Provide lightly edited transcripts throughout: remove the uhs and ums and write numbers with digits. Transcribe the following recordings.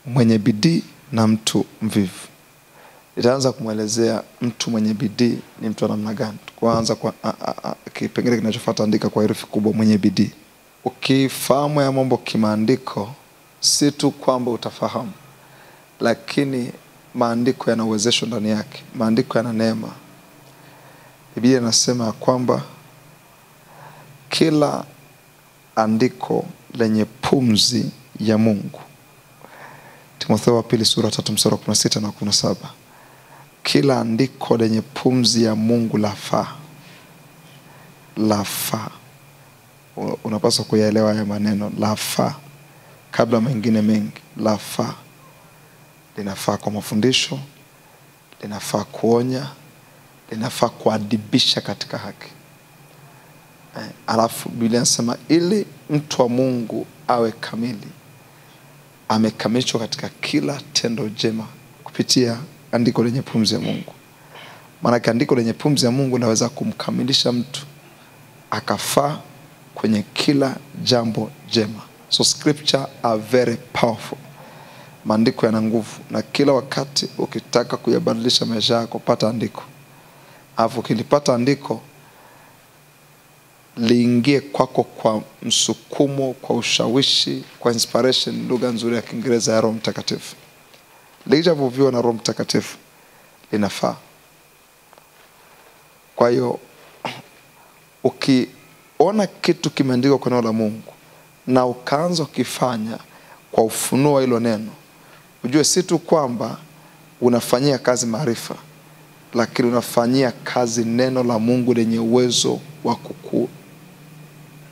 mwenye bidii na mtu mvivu. Nitaanza kumwelezea mtu mwenye bidii ni mtu wa namna gani. Kwanza kwa kipengele kinachofuata andika kwa herufi kubwa mwenye bidii. Ukifahamu ya mambo kimaandiko, si tu kwamba utafahamu, lakini maandiko yana uwezesho ndani yake. Maandiko yana neema. Biblia inasema kwamba kila andiko lenye pumzi ya Mungu. Timotheo wa pili sura 3 mstari wa 16 na 17. Kila andiko lenye pumzi ya Mungu lafaa. Lafaa. Unapaswa kuyaelewa haya maneno. Lafaa. Kabla mengine mengi. Lafaa. Linafaa kwa mafundisho. Linafaa kuonya. Linafaa kuadibisha katika haki. Alafu Biblia inasema ili mtu wa Mungu awe kamili, amekamilishwa katika kila tendo jema kupitia andiko lenye pumzi ya Mungu. Maana andiko lenye pumzi ya Mungu linaweza kumkamilisha mtu akafaa kwenye kila jambo jema. So scripture are very powerful. Maandiko yana nguvu, na kila wakati ukitaka kuyabadilisha maisha yako, pata andiko. Alafu ukilipata andiko, liingie kwako kwa msukumo, kwa ushawishi, kwa inspiration, lugha nzuri ya Kiingereza ya Roho Mtakatifu. Lijavuviwa na Roho Mtakatifu linafaa. Kwa hiyo ukiona kitu kimeandikwa kwa neno la Mungu na ukaanza kufanya kwa ufunuo hilo neno, ujue si tu kwamba unafanyia kazi maarifa, lakini unafanyia kazi neno la Mungu lenye uwezo wa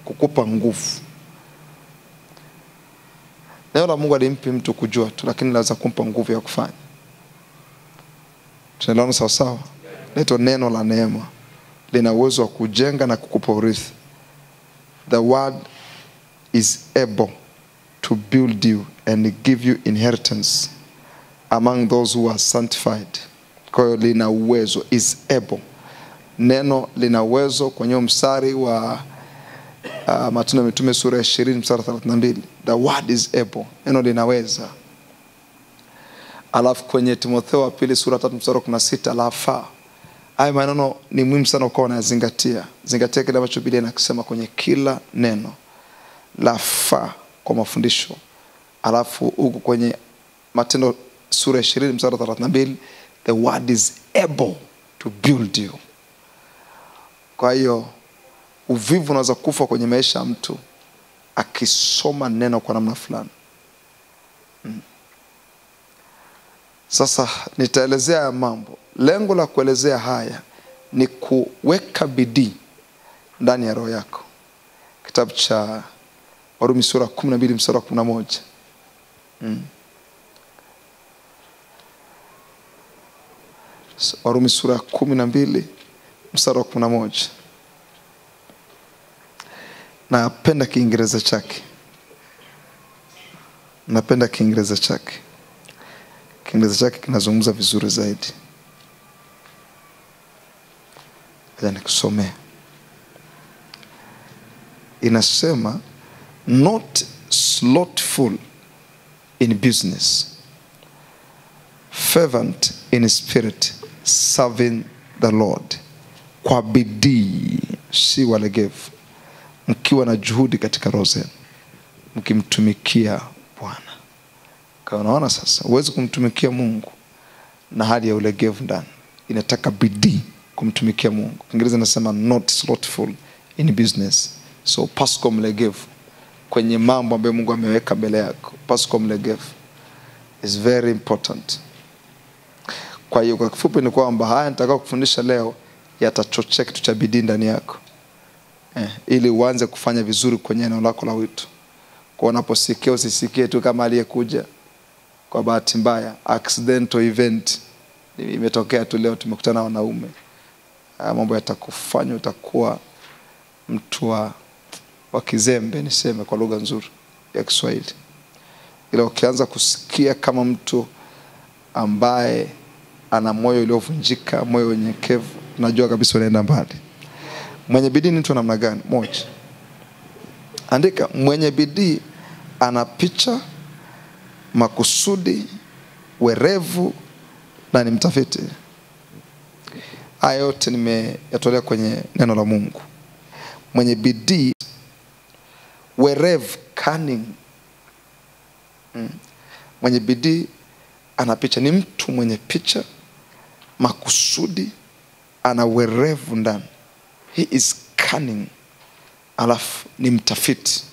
kukupa nguvu. Neno la Mungu halimpi mtu kujua tu, lakini lazima kumpa nguvu ya kufanya. Tunaelewana sawa sawa? Neno la neema lina uwezo wa kujenga na kukupa urithi. The word is able to build you and give you inheritance among those who are sanctified. Kwa hiyo lina uwezo, is able. Neno lina uwezo. Kwenye mstari wa Matendo ya Mitume sura ya 20 mstari 32. The word is able. Neno linaweza. Alafu kwenye Timotheo wa pili sura 3 mstari 16 lafaa. Haya maneno ni muhimu sana ukawa unazingatia. Zingatia kile ambacho Biblia inasema kwenye kila neno. Lafaa kwa mafundisho. Alafu huko kwenye Matendo sura ya 20 mstari 32, the word is able to build you. Kwa hiyo uvivu unaweza kufa kwenye maisha ya mtu akisoma neno kwa namna fulani. Sasa nitaelezea ya mambo. Lengo la kuelezea haya ni kuweka bidii ndani ya roho yako. Kitabu cha Warumi sura 12 mstari wa 11. Warumi sura 12 mstari wa 11. Napenda Kiingereza chake. Kiingereza chake kinazungumza vizuri zaidi. Acha nikusomee. Inasema, not slothful in business, fervent in spirit, serving the Lord. Kwa bidii, si walegevu, mkiwa na juhudi katika roho zenu, mkimtumikia Bwana. Kwa unaona sasa, huwezi kumtumikia Mungu na hali ya ulegevu ndani. Inataka bidii kumtumikia Mungu. Kiingereza nasema not slothful in business. So pasco mlegevu kwenye mambo ambayo Mungu ameweka mbele yako. Pasco mlegevu is very important. Kwa hiyo kwa kifupi ni kwamba haya nitakao kufundisha leo yatachochea kitu cha bidii ndani yako. Ili uanze kufanya vizuri kwenye eneo lako la wito. Kwa unaposikia usisikie tu kama aliyekuja kwa bahati mbaya, accidental event. Imetokea tu leo tumekutana na wanaume. Mambo yatakufanya utakuwa mtu wa kizembe, niseme kwa lugha nzuri ya Kiswahili. Ila ukianza kusikia kama mtu ambaye ana moyo uliovunjika, moyo unyenyekevu, najua kabisa unaenda mbali. Mwenye bidii ni mtu namna gani? Moja, andika, mwenye bidii ana picha makusudi, werevu na ni mtafiti. Haya yote nimeyatolea kwenye neno la Mungu. Mwenye bidii, werevu, cunning. Mwenye bidii ana picha, ni mtu mwenye picha, makusudi, ana werevu ndani. He is cunning. Alafu ni mtafiti.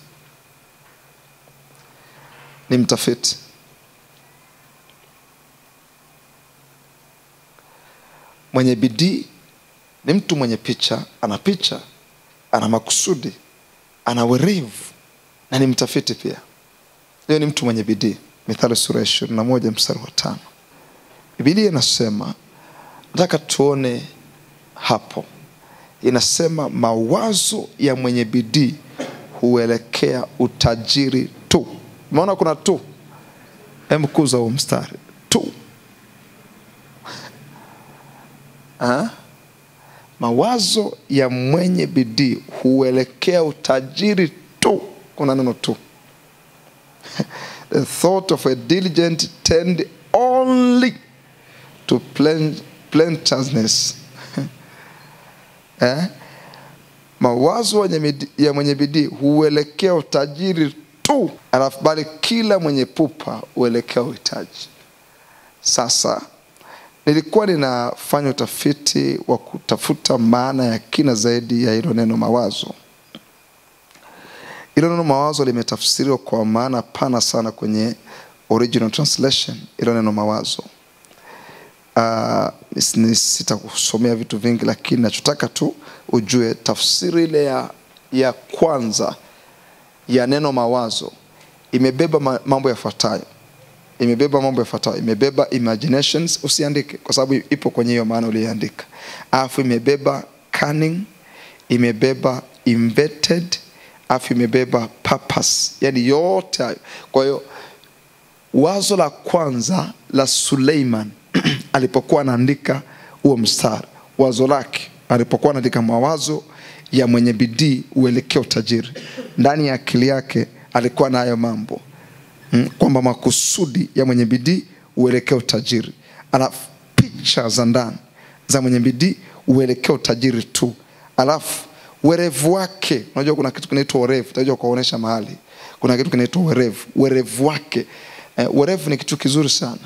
Ni mtafiti. Mwenye bidii ni mtu mwenye picha, ana makusudi, ana werevu na ni mtafiti pia. Leo ni mtu mwenye bidii. Mithali sura 21 mstari wa 5. Biblia inasema, nataka tuone hapo. Inasema mawazo ya mwenye bidii huelekea utajiri tu. Umeona kuna tu? Kuza huo mstari. Tu. Mawazo ya mwenye bidii huelekea utajiri tu. Kuna neno tu. The thought of a diligent tend only to plenteousness. Mawazo ya mwenye bidii huelekea utajiri tu, alafu bali kila mwenye pupa huelekea uhitaji. Sasa nilikuwa ninafanya utafiti wa kutafuta maana ya kina zaidi ya hilo neno mawazo. Hilo neno mawazo limetafsiriwa kwa maana pana sana kwenye original translation. Hilo neno mawazo. Sitakusomea vitu vingi, lakini nachotaka tu ujue tafsiri ile ya kwanza ya neno mawazo imebeba mambo yafuatayo. Imebeba imaginations, usiandike kwa sababu ipo kwenye hiyo maana uliyoandika. Alafu imebeba cunning, imebeba invented, alafu imebeba purpose. Yaani yote hayo. Kwa hiyo wazo la kwanza la Suleiman alipokuwa anaandika huo mstari, wazo lake alipokuwa anaandika mawazo ya mwenye bidii huelekea utajiri, ndani ya akili yake alikuwa na hayo mambo. Kwamba makusudi ya mwenye bidii huelekea utajiri. Alafu picha za ndani za mwenye bidii huelekea utajiri tu. Alafu werevu wake, unajua kuna kitu kinaitwa werevu, tutajua kuonesha mahali. Kuna kitu kinaitwa werevu. Werevu wake. Werevu ni kitu kizuri sana.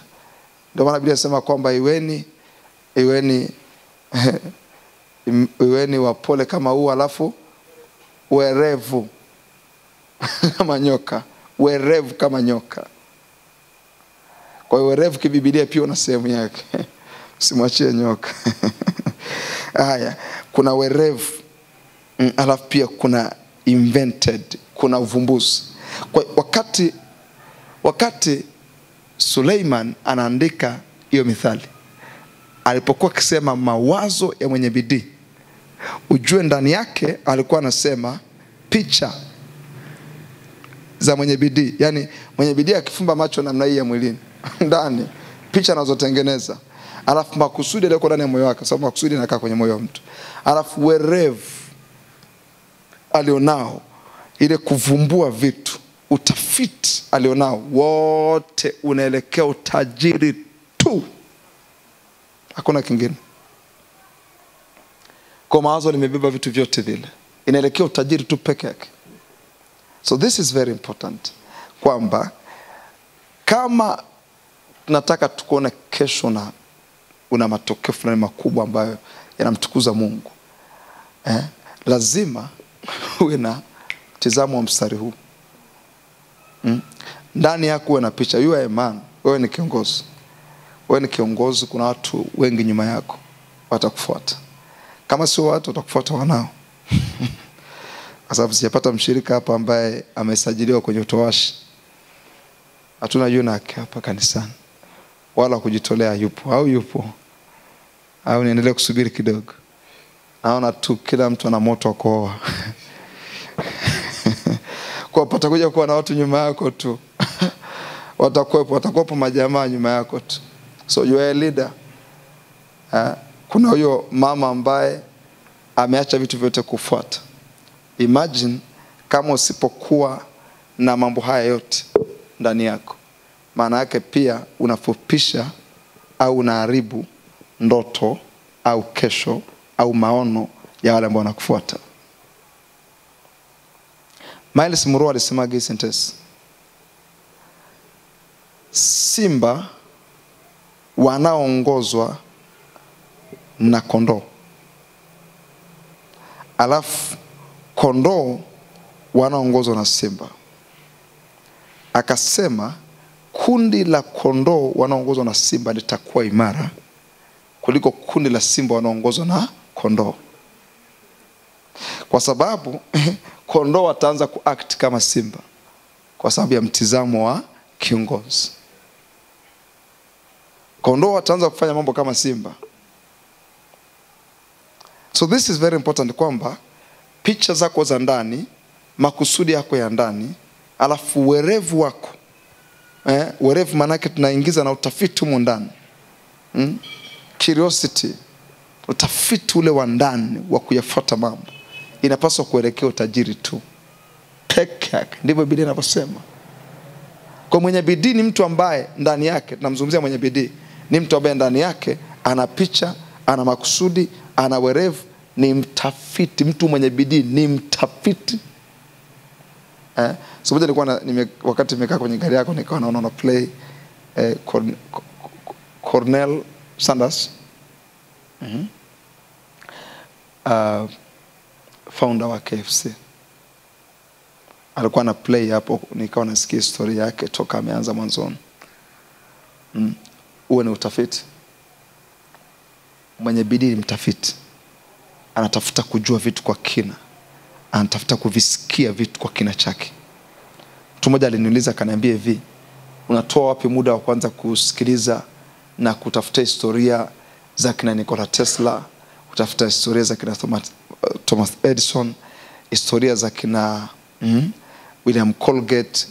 Ndio maana Biblia inasema kwamba iweni wapole kama ua, alafu werevu kama nyoka. Werevu kama nyoka. Kwa hiyo werevu kiBiblia pia una sehemu yake. Usimwachie nyoka. Haya, kuna werevu. Alafu pia kuna invented, kuna uvumbuzi. Kwa wakati Suleiman anaandika hiyo mithali, alipokuwa akisema mawazo ya mwenye bidii, ujue ndani yake alikuwa anasema picha za mwenye bidii. Yaani mwenye bidii akifumba macho namna hii ya mwilini, ndani picha anazotengeneza. Alafu makusudi yale ndani ya moyo wake, sababu makusudi yanakaa kwenye moyo wa mtu. Alafu werevu alionao, ile kuvumbua vitu, utafiti alionao, wote unaelekea utajiri tu. Hakuna kingine. Kwa mawazo limebeba vitu vyote vile, inaelekea utajiri tu peke yake. So this is very important. Kwamba kama tunataka tukuone kesho na una matokeo fulani makubwa ambayo yanamtukuza Mungu, lazima uwe na mtazamo wa mstari huu. Ndani yako uwe na picha. You are a man. Wewe ni kiongozi. Kuna watu wengi nyuma yako watakufuata. Kama sio watu watakufuata wanao. Kwa sababu sijapata mshirika hapa ambaye amesajiliwa kwenye utowashi. Hatuna yuna hapa kanisani. Wala kujitolea yupo. Au niendelee kusubiri kidogo. Naona tu kila mtu ana moto wa kuoa. Kwa patakuja kuwa na watu nyuma yako tu. Watakuwepo majamaa nyuma yako tu. So you are a leader. Kuna huyo mama ambaye ameacha vitu vyote kufuata. Imagine kama usipokuwa na mambo haya yote ndani yako. maana yake pia unafupisha au unaharibu ndoto au kesho au maono ya wale ambao wanakufuata. Miles Monroe alisema hii sentence: simba wanaongozwa na kondoo, alafu kondoo wanaongozwa na simba. Akasema kundi la kondoo wanaongozwa na simba litakuwa imara kuliko kundi la simba wanaongozwa na kondoo. Kwa sababu kondoo wataanza kuact kama simba kwa sababu ya mtizamo wa kiongozi. Kondoo wataanza kufanya mambo kama simba. So this is very important, kwamba picha zako za ndani, makusudi yako ya ndani, alafu werevu wako. Werevu manake tunaingiza na utafiti humo ndani. Curiosity, utafiti ule wa ndani wa kuyafuata mambo, inapaswa kuelekea utajiri tu peke yake. Ndivyo Biblia inavyosema. Kwa mwenye bidii ni mtu ambaye ndani yake, tunamzungumzia mwenye bidii, ni mtu ambaye ndani yake ana picha, ana makusudi, ana werevu, ni mtafiti. Mtu mwenye bidii ni mtafiti. So moja nilikuwa wakati nimekaa kwenye gari yako nikawa naona play Cornel Sanders, founder wa KFC. Alikuwa na play hapo, nikawa nasikia historia yake toka ameanza mwanzoni. Uwe ni utafiti. Mwenye bidii ni mtafiti. Anatafuta kujua vitu kwa kina. Anatafuta kuvisikia vitu kwa kina chake. Mtu mmoja aliniuliza akaniambia hivi, unatoa wapi muda wa kwanza kusikiliza na kutafuta historia za kina Nikola Tesla, kutafuta historia za kina Thomas Edison, historia za kina William Colgate?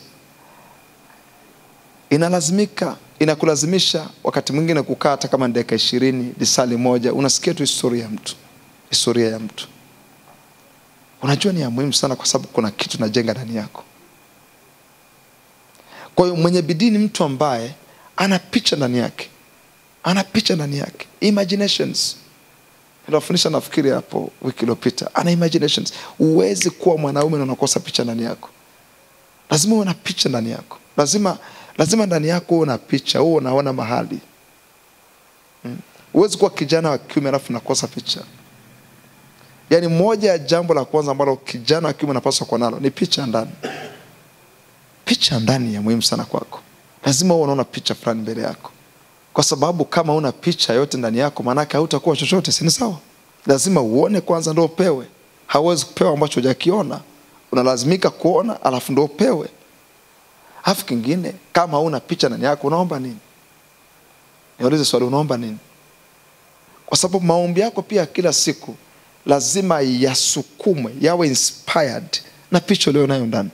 Inakulazimisha wakati mwingine kukaa hata kama dakika 20, lisali moja, unasikia tu historia ya mtu. Unajua ni ya muhimu sana kwa sababu kuna kitu najenga ndani yako. Kwa hiyo mwenye bidii ni mtu ambaye ana picha ndani yake. Imaginations. Nilifundisha nafikiri hapo wiki iliyopita. Ana imaginations. Huwezi kuwa mwanaume na unakosa picha ndani yako. Lazima uwe na picha ndani yako. Lazima ndani yako uwe na picha, uwe unaona mahali. Huwezi kuwa kijana wa kiume alafu unakosa picha. Yaani moja ya jambo la kwanza ambalo kijana wa kiume anapaswa kuwa nalo ni picha ndani. Picha ndani ya muhimu sana kwako. Lazima uwe unaona picha fulani mbele yako. Kwa sababu kama una picha yote ndani yako, maana yake hautakuwa chochote, si sawa? Lazima uone kwanza ndio upewe. Hauwezi kupewa ambacho hujakiona. Unalazimika kuona alafu ndio upewe. Alafu kingine, kama una picha ndani yako, unaomba nini? Niulize swali, unaomba nini? Kwa sababu maombi yako pia kila siku lazima yasukumwe, yawe inspired na picha leo nayo ndani.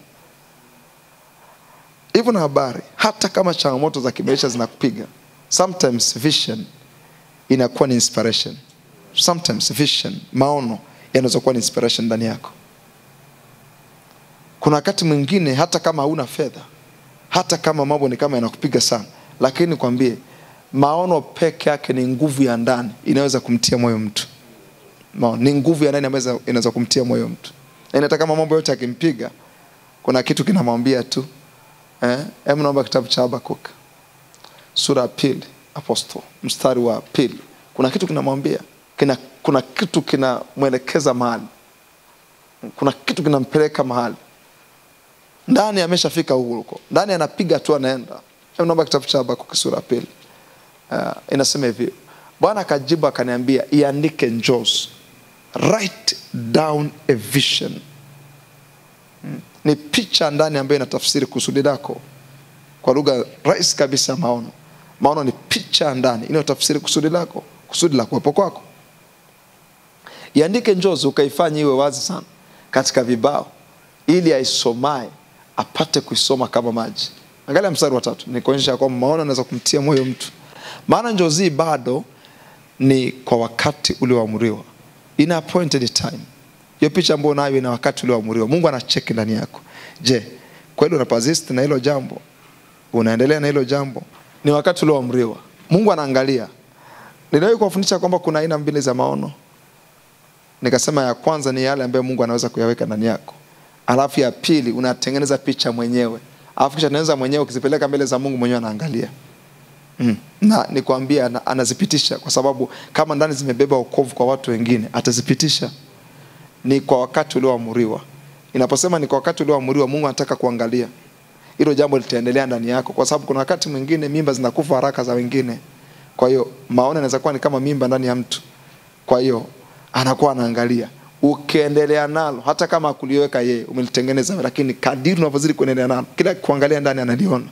Hivyo na habari, hata kama changamoto za kimaisha zinakupiga, sometimes vision inakuwa ni inspiration. Sometimes vision, maono, yanaweza kuwa ni inspiration ndani yako. Kuna wakati mwingine hata kama huna fedha, hata kama mambo ni kama yanakupiga sana, lakini nikwambie, maono peke yake ni nguvu ya ndani inaweza kumtia moyo mtu. Ni nguvu ya ndani ambayo inaweza kumtia moyo mtu. Na hata kama mambo yote yakimpiga, kuna kitu kinamwambia tu. Hebu naomba kitabu cha Habakuk sura ya 2 Apostle mstari wa 2. Kuna kitu kinamwambia, kuna kitu kinamwelekeza mahali. Kuna kitu kinampeleka mahali. Ndani ameshafika huko. Ndani anapiga tu anaenda. Hebu naomba kitabu cha Habakuk sura ya 2. Inasema hivi, Bwana akajibu akaniambia, iandike njozi. Write down a vision. Ni picha ndani ambayo inatafsiri kusudi lako. Kwa lugha rahisi kabisa, maono. Maono ni picha ndani inayotafsiri kusudi lako, kusudi la kuwepo kwako. Iandike njozi, ukaifanye iwe wazi sana katika vibao, ili aisomaye apate kuisoma kama maji. Angalia mstari wa 3, ni kuonyesha kwamba maono yanaweza kumtia moyo mtu. Maana njozi bado ni kwa wakati ulioamriwa. Ina appointed time. Hiyo picha ambayo nayo ina wakati ulioamriwa. Mungu anacheki ndani yako. Je, kweli unapazist na hilo jambo? unaendelea na hilo jambo. Ni wakati ulioamriwa. Mungu anaangalia. Niliwahi kuwafundisha kwamba kuna aina mbili za maono. Nikasema ya kwanza ni yale ambayo Mungu anaweza kuyaweka ndani yako. Alafu ya pili unatengeneza picha mwenyewe. Alafu kisha tengeneza mwenyewe, ukizipeleka mbele za Mungu, mwenyewe anaangalia. Na nikwambia anazipitisha, kwa sababu kama ndani zimebeba wokovu kwa watu wengine, atazipitisha. Ni kwa wakati ulioamriwa. Inaposema ni kwa wakati ulioamriwa, Mungu anataka kuangalia. Hilo jambo litaendelea ndani yako, kwa sababu kuna wakati mwingine mimba zinakufa haraka za wengine. Kwa hiyo maono yanaweza kuwa ni kama mimba ndani ya mtu. Kwa hiyo anakuwa anaangalia. Ukiendelea nalo, hata kama kuliweka yeye, umelitengeneza, lakini kadiri unavyozidi kuendelea nalo, kila kuangalia ndani analiona.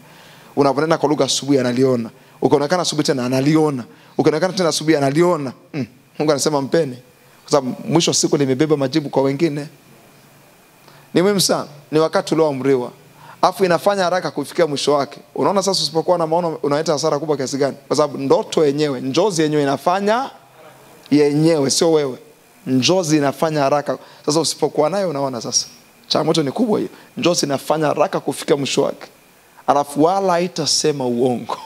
Unaponena kwa lugha asubuhi analiona. Ukaonekana asubuhi tena analiona. Ukaonekana tena asubuhi analiona. Mungu anasema mpeni, kwa sababu mwisho wa siku nimebeba majibu kwa wengine. Ni muhimu sana. Ni wakati ulioamriwa. Afu inafanya haraka kufikia mwisho wake. Unaona sasa usipokuwa na maono unaleta hasara kubwa kiasi gani? Kwa sababu ndoto yenyewe, njozi yenyewe inafanya yenyewe, sio wewe. Njozi inafanya haraka. Sasa usipokuwa nayo, unaona sasa changamoto ni kubwa hiyo. Njozi inafanya haraka kufikia mwisho wake. Alafu wala haitasema uongo.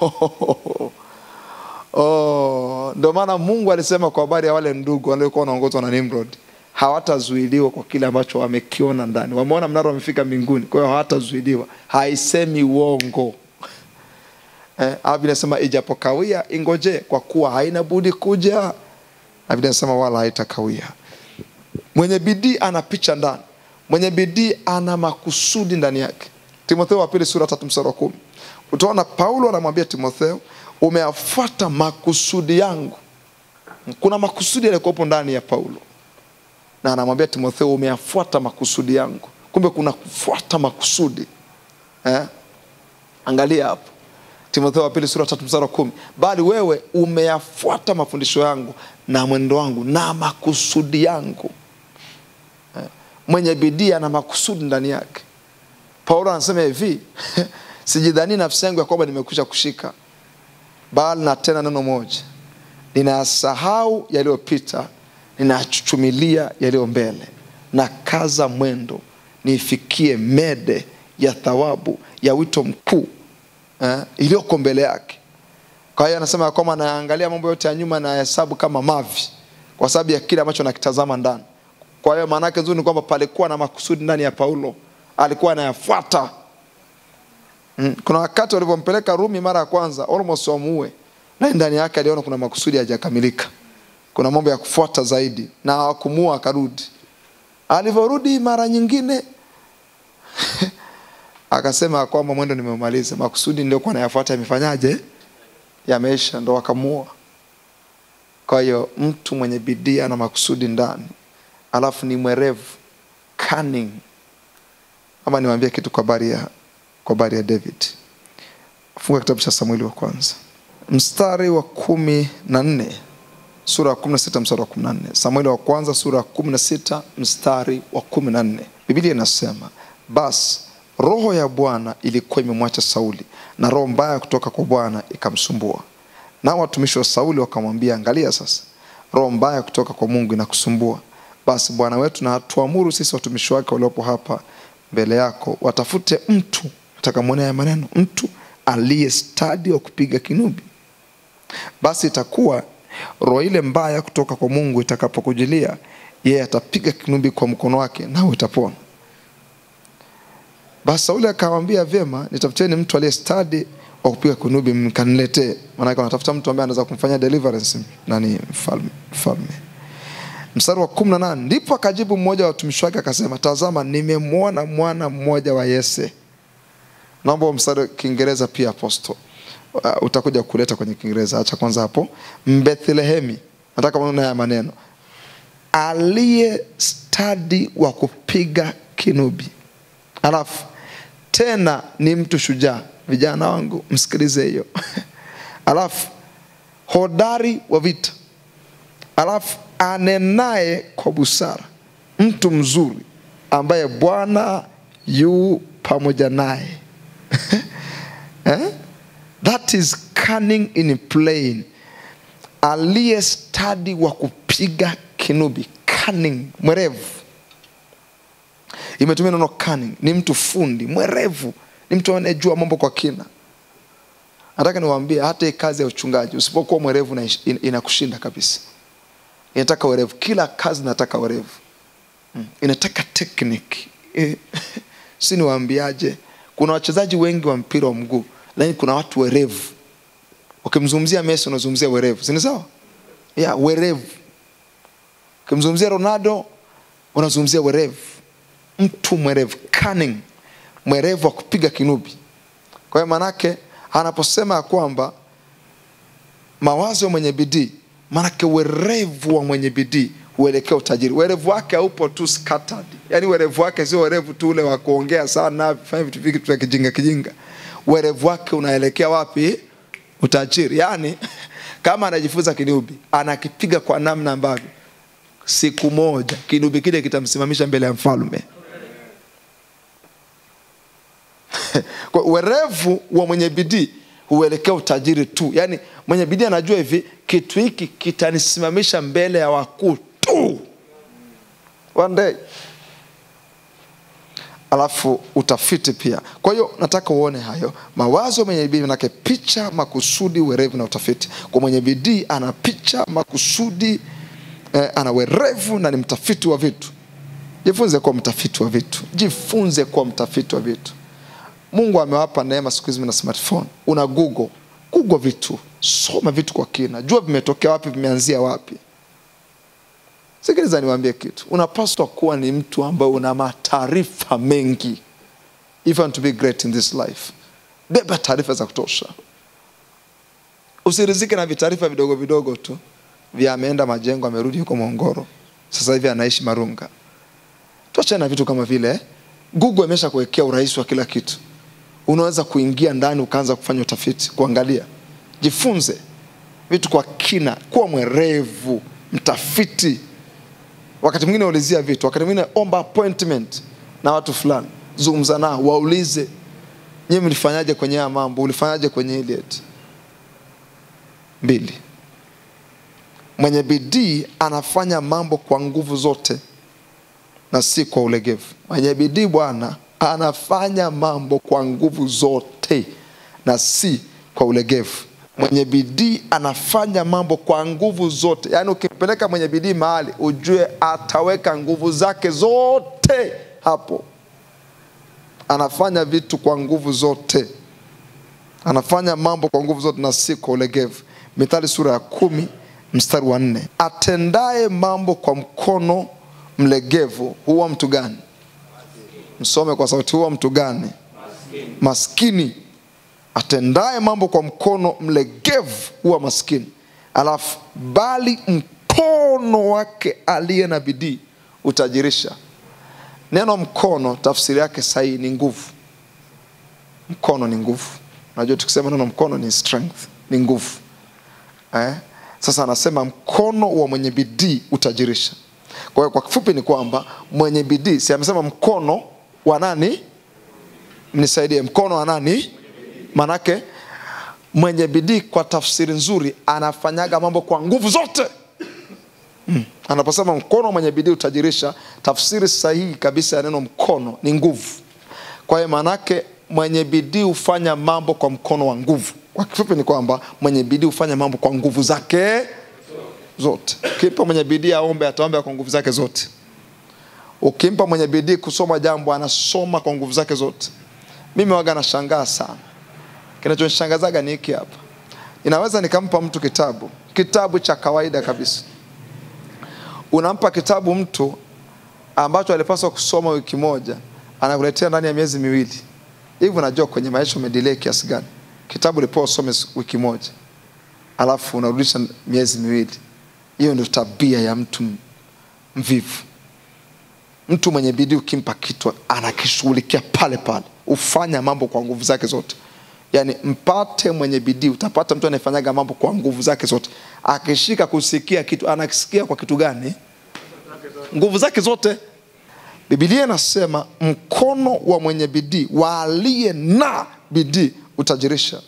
Ndio maana Mungu alisema kwa habari ya wale ndugu waliokuwa wanaongozwa na Nimrod, hawatazuiliwa kwa kile ambacho wamekiona ndani. Wameona mnara wamefika mbinguni, kwa hiyo hawatazuiliwa. Haisemi uongo. Biblia inasema ijapokawia ingoje, kwa kuwa haina budi kuja. Biblia inasema wala haitakawia. Mwenye bidii ana picha ndani. Mwenye bidii ana makusudi ndani yake. Timotheo wa pili sura 3 mstari wa 10. Utaona Paulo anamwambia Timotheo, umeyafuata makusudi yangu. Kuna makusudi yalikuwa ndani ya Paulo. Na anamwambia Timotheo, umeyafuata makusudi yangu. Kumbe kuna kufuata makusudi. Angalia hapo. Timotheo wa pili sura 3 mstari wa 10. Bali wewe umeyafuata mafundisho yangu na mwendo wangu na makusudi yangu. Mwenye bidii ana makusudi ndani yake. Paulo anasema hivi, sijidhani nafsi yangu ya kwamba nimekwisha kushika, bali na tena neno moja, ninasahau yaliyopita, ninachuchumilia yaliyo mbele, na kaza mwendo nifikie mede ya thawabu ya wito mkuu iliyoko mbele yake. Kwa hiyo anasema kwamba naangalia mambo yote ya nyuma na hesabu kama mavi, kwa sababu ya kile ambacho nakitazama ndani. Kwa hiyo maana yake nzuri ni kwamba palikuwa na makusudi ndani ya Paulo, alikuwa anayafuata. Kuna wakati walipompeleka Rumi mara ya kwanza, almost wamuue, na ndani yake aliona kuna makusudi hayajakamilika, kuna mambo ya kufuata zaidi, na hawakumua, akarudi. Alivorudi mara nyingine akasema kwamba mwendo nimemaliza, makusudi niliokuwa nayafuata yamefanyaje, yameisha, ndo akamua. Kwa hiyo mtu mwenye bidii ana makusudi ndani, alafu ni mwerevu, cunning. Ama niwaambie kitu kwa habari ya David. Funga kitabu cha Samueli wa kwanza mstari wa 14, sura ya 16 mstari wa 14. Samueli wa kwanza sura ya 16 mstari wa 14. Biblia inasema, basi roho ya Bwana ilikuwa imemwacha Sauli, na roho mbaya kutoka kwa Bwana ikamsumbua. Na watumishi wa Sauli wakamwambia, angalia sasa, roho mbaya kutoka kwa Mungu inakusumbua. Basi Bwana wetu na atuamuru sisi watumishi wake waliopo hapa mbele yako, watafute mtu, atakamwona ya maneno, mtu aliye stadi wa kupiga kinubi. Basi itakuwa roho ile mbaya kutoka kwa Mungu itakapokujilia, yeye atapiga kinubi kwa mkono wake, na utapona. Basi Sauli akamwambia, vyema, nitafuteni mtu aliye stadi wa kupiga kinubi mkaniletee. Maana yake anatafuta mtu ambaye anaweza kumfanyia deliverance nani mfalme. Mstari wa 18, ndipo akajibu mmoja wa watumishi wake akasema, tazama, nimemwona mwana mmoja wa Yese. Naomba mstari Kiingereza pia apostle. Utakuja kuleta kwenye Kiingereza, acha kwanza hapo. Bethlehemi. Nataka muone haya maneno. Aliye stadi wa kupiga kinubi. Alafu tena ni mtu shujaa. Vijana wangu msikilize hiyo. Alafu hodari wa vita. Alafu anenaye kwa busara, mtu mzuri ambaye Bwana yu pamoja naye. That is cunning in plain. Aliye stadi wa kupiga kinubi. Cunning, mwerevu. Imetumia neno cunning, ni mtu fundi, mwerevu, ni mtu anayejua mambo kwa kina. Nataka niwaambie hata hii kazi ya uchungaji usipokuwa mwerevu inakushinda kabisa. Inataka werevu, kila kazi inataka werevu. Inataka technique. Si niwaambiaje, kuna wachezaji wengi wa mpira wa mguu, lakini kuna watu werevu. Ukimzungumzia Messi unazungumzia werevu, si ni sawa? Werevu. Ukimzungumzia Ronaldo unazungumzia werevu. Mtu mwerevu, cunning, mwerevu wa kupiga kinubi. Kwa hiyo manake anaposema kwamba mawazo ya mwenye bidii, manake werevu wa mwenye bidii huelekea utajiri. Werevu wake haupo tu scattered. Yaani werevu wake sio werevu tu ule wa kuongea sana, fanya vitu vingi vya kijinga. Werevu wake unaelekea wapi? Utajiri. Yaani kama anajifunza kinubi, anakipiga kwa namna ambavyo siku moja kinubi kile kitamsimamisha mbele ya mfalme. Kwa werevu wa mwenye bidii huelekea utajiri tu. Yaani mwenye bidii anajua hivi, kitu hiki kitanisimamisha mbele ya wakuu tu one day. Alafu utafiti pia. Kwa hiyo nataka uone hayo. Mawazo mwenye bidii manake picha, makusudi, werevu na utafiti. Kwa mwenye bidii ana picha, makusudi, ana werevu na ni mtafiti wa vitu. Jifunze kuwa mtafiti wa vitu. Jifunze kuwa mtafiti wa vitu. Mungu amewapa neema siku hizi na smartphone. Una Google vitu, soma vitu kwa kina, jua vimetokea wapi, vimeanzia wapi. Sikiliza niwaambie kitu. Unapaswa kuwa ni mtu ambaye una mataarifa mengi. If you want to be great in this life, beba taarifa za kutosha. Usirizike na vitaarifa vidogo vidogo tu. Vya ameenda Majengo, amerudi huko Mongoro, sasa hivi anaishi Marunga. Tuachane na vitu kama vile. Google imesha kuwekea urahisi wa kila kitu. Unaweza kuingia ndani ukaanza kufanya utafiti, kuangalia. Jifunze vitu kwa kina, kuwa mwerevu, mtafiti. Wakati mwingine ulizia vitu, wakati mwingine omba appointment na watu fulani, zungumza nao, waulize, nyinyi mlifanyaje kwenye haya mambo, ulifanyaje kwenye ile eti. 2. Mwenye bidii anafanya mambo kwa nguvu zote na si kwa ulegevu. Mwenye bidii bwana anafanya mambo kwa nguvu zote na si kwa ulegevu. Mwenye bidii anafanya mambo kwa nguvu zote. Yaani ukipeleka mwenye bidii mahali, ujue ataweka nguvu zake zote hapo. Anafanya vitu kwa nguvu zote. Anafanya mambo kwa nguvu zote na si kwa ulegevu. Mithali sura ya 10 mstari wa 4. Atendaye mambo kwa mkono mlegevu huwa mtu gani? Msome kwa sauti, huwa mtu gani? Maskini. Atendaye mambo kwa mkono mlegevu huwa maskini. Alafu bali mkono wake aliye na bidii utajirisha. Neno mkono tafsiri yake sahihi ni nguvu. Mkono ni nguvu. Unajua tukisema neno mkono ni strength, ni nguvu. Sasa anasema mkono wa mwenye bidii utajirisha. Kwa hiyo kwa kifupi ni kwamba mwenye bidii, si amesema mkono wa nani? Mnisaidie, mkono wa nani? Manake mwenye bidii kwa tafsiri nzuri anafanyaga mambo kwa nguvu zote. Anaposema mkono mwenye bidii utajirisha, tafsiri sahihi kabisa ya neno mkono ni nguvu. Kwa hiyo manake mwenye bidii hufanya mambo kwa mkono wa nguvu. Kwa kifupi ni kwamba mwenye bidii hufanya mambo kwa nguvu zake zote. Ukimpa mwenye bidii aombe, ataomba kwa nguvu zake zote. Ukimpa mwenye bidii kusoma jambo, anasoma kwa nguvu zake zote. Mimi waga nashangaa sana. Kinachonishangazaga ni hiki hapa. Inaweza nikampa mtu kitabu cha kawaida kabisa. Unampa kitabu mtu ambacho alipaswa kusoma wiki moja, anakuletea ndani ya miezi 2. Hivi unajua kwenye maisha umedelay kiasi gani? Kitabu ulipaswa usome wiki moja, alafu unarudisha miezi 2. Hiyo ndio tabia ya mtu mvivu. Mtu mwenye bidii ukimpa kitu anakishughulikia pale pale. Ufanya mambo kwa nguvu zake zote. Yaani mpate mwenye bidii, utapata mtu anayefanyaga mambo kwa nguvu zake zote. Akishika kusikia kitu, anakisikia kwa kitu gani? Nguvu zake zote. Biblia inasema mkono wa mwenye bidii, wa aliye na bidii utajirisha.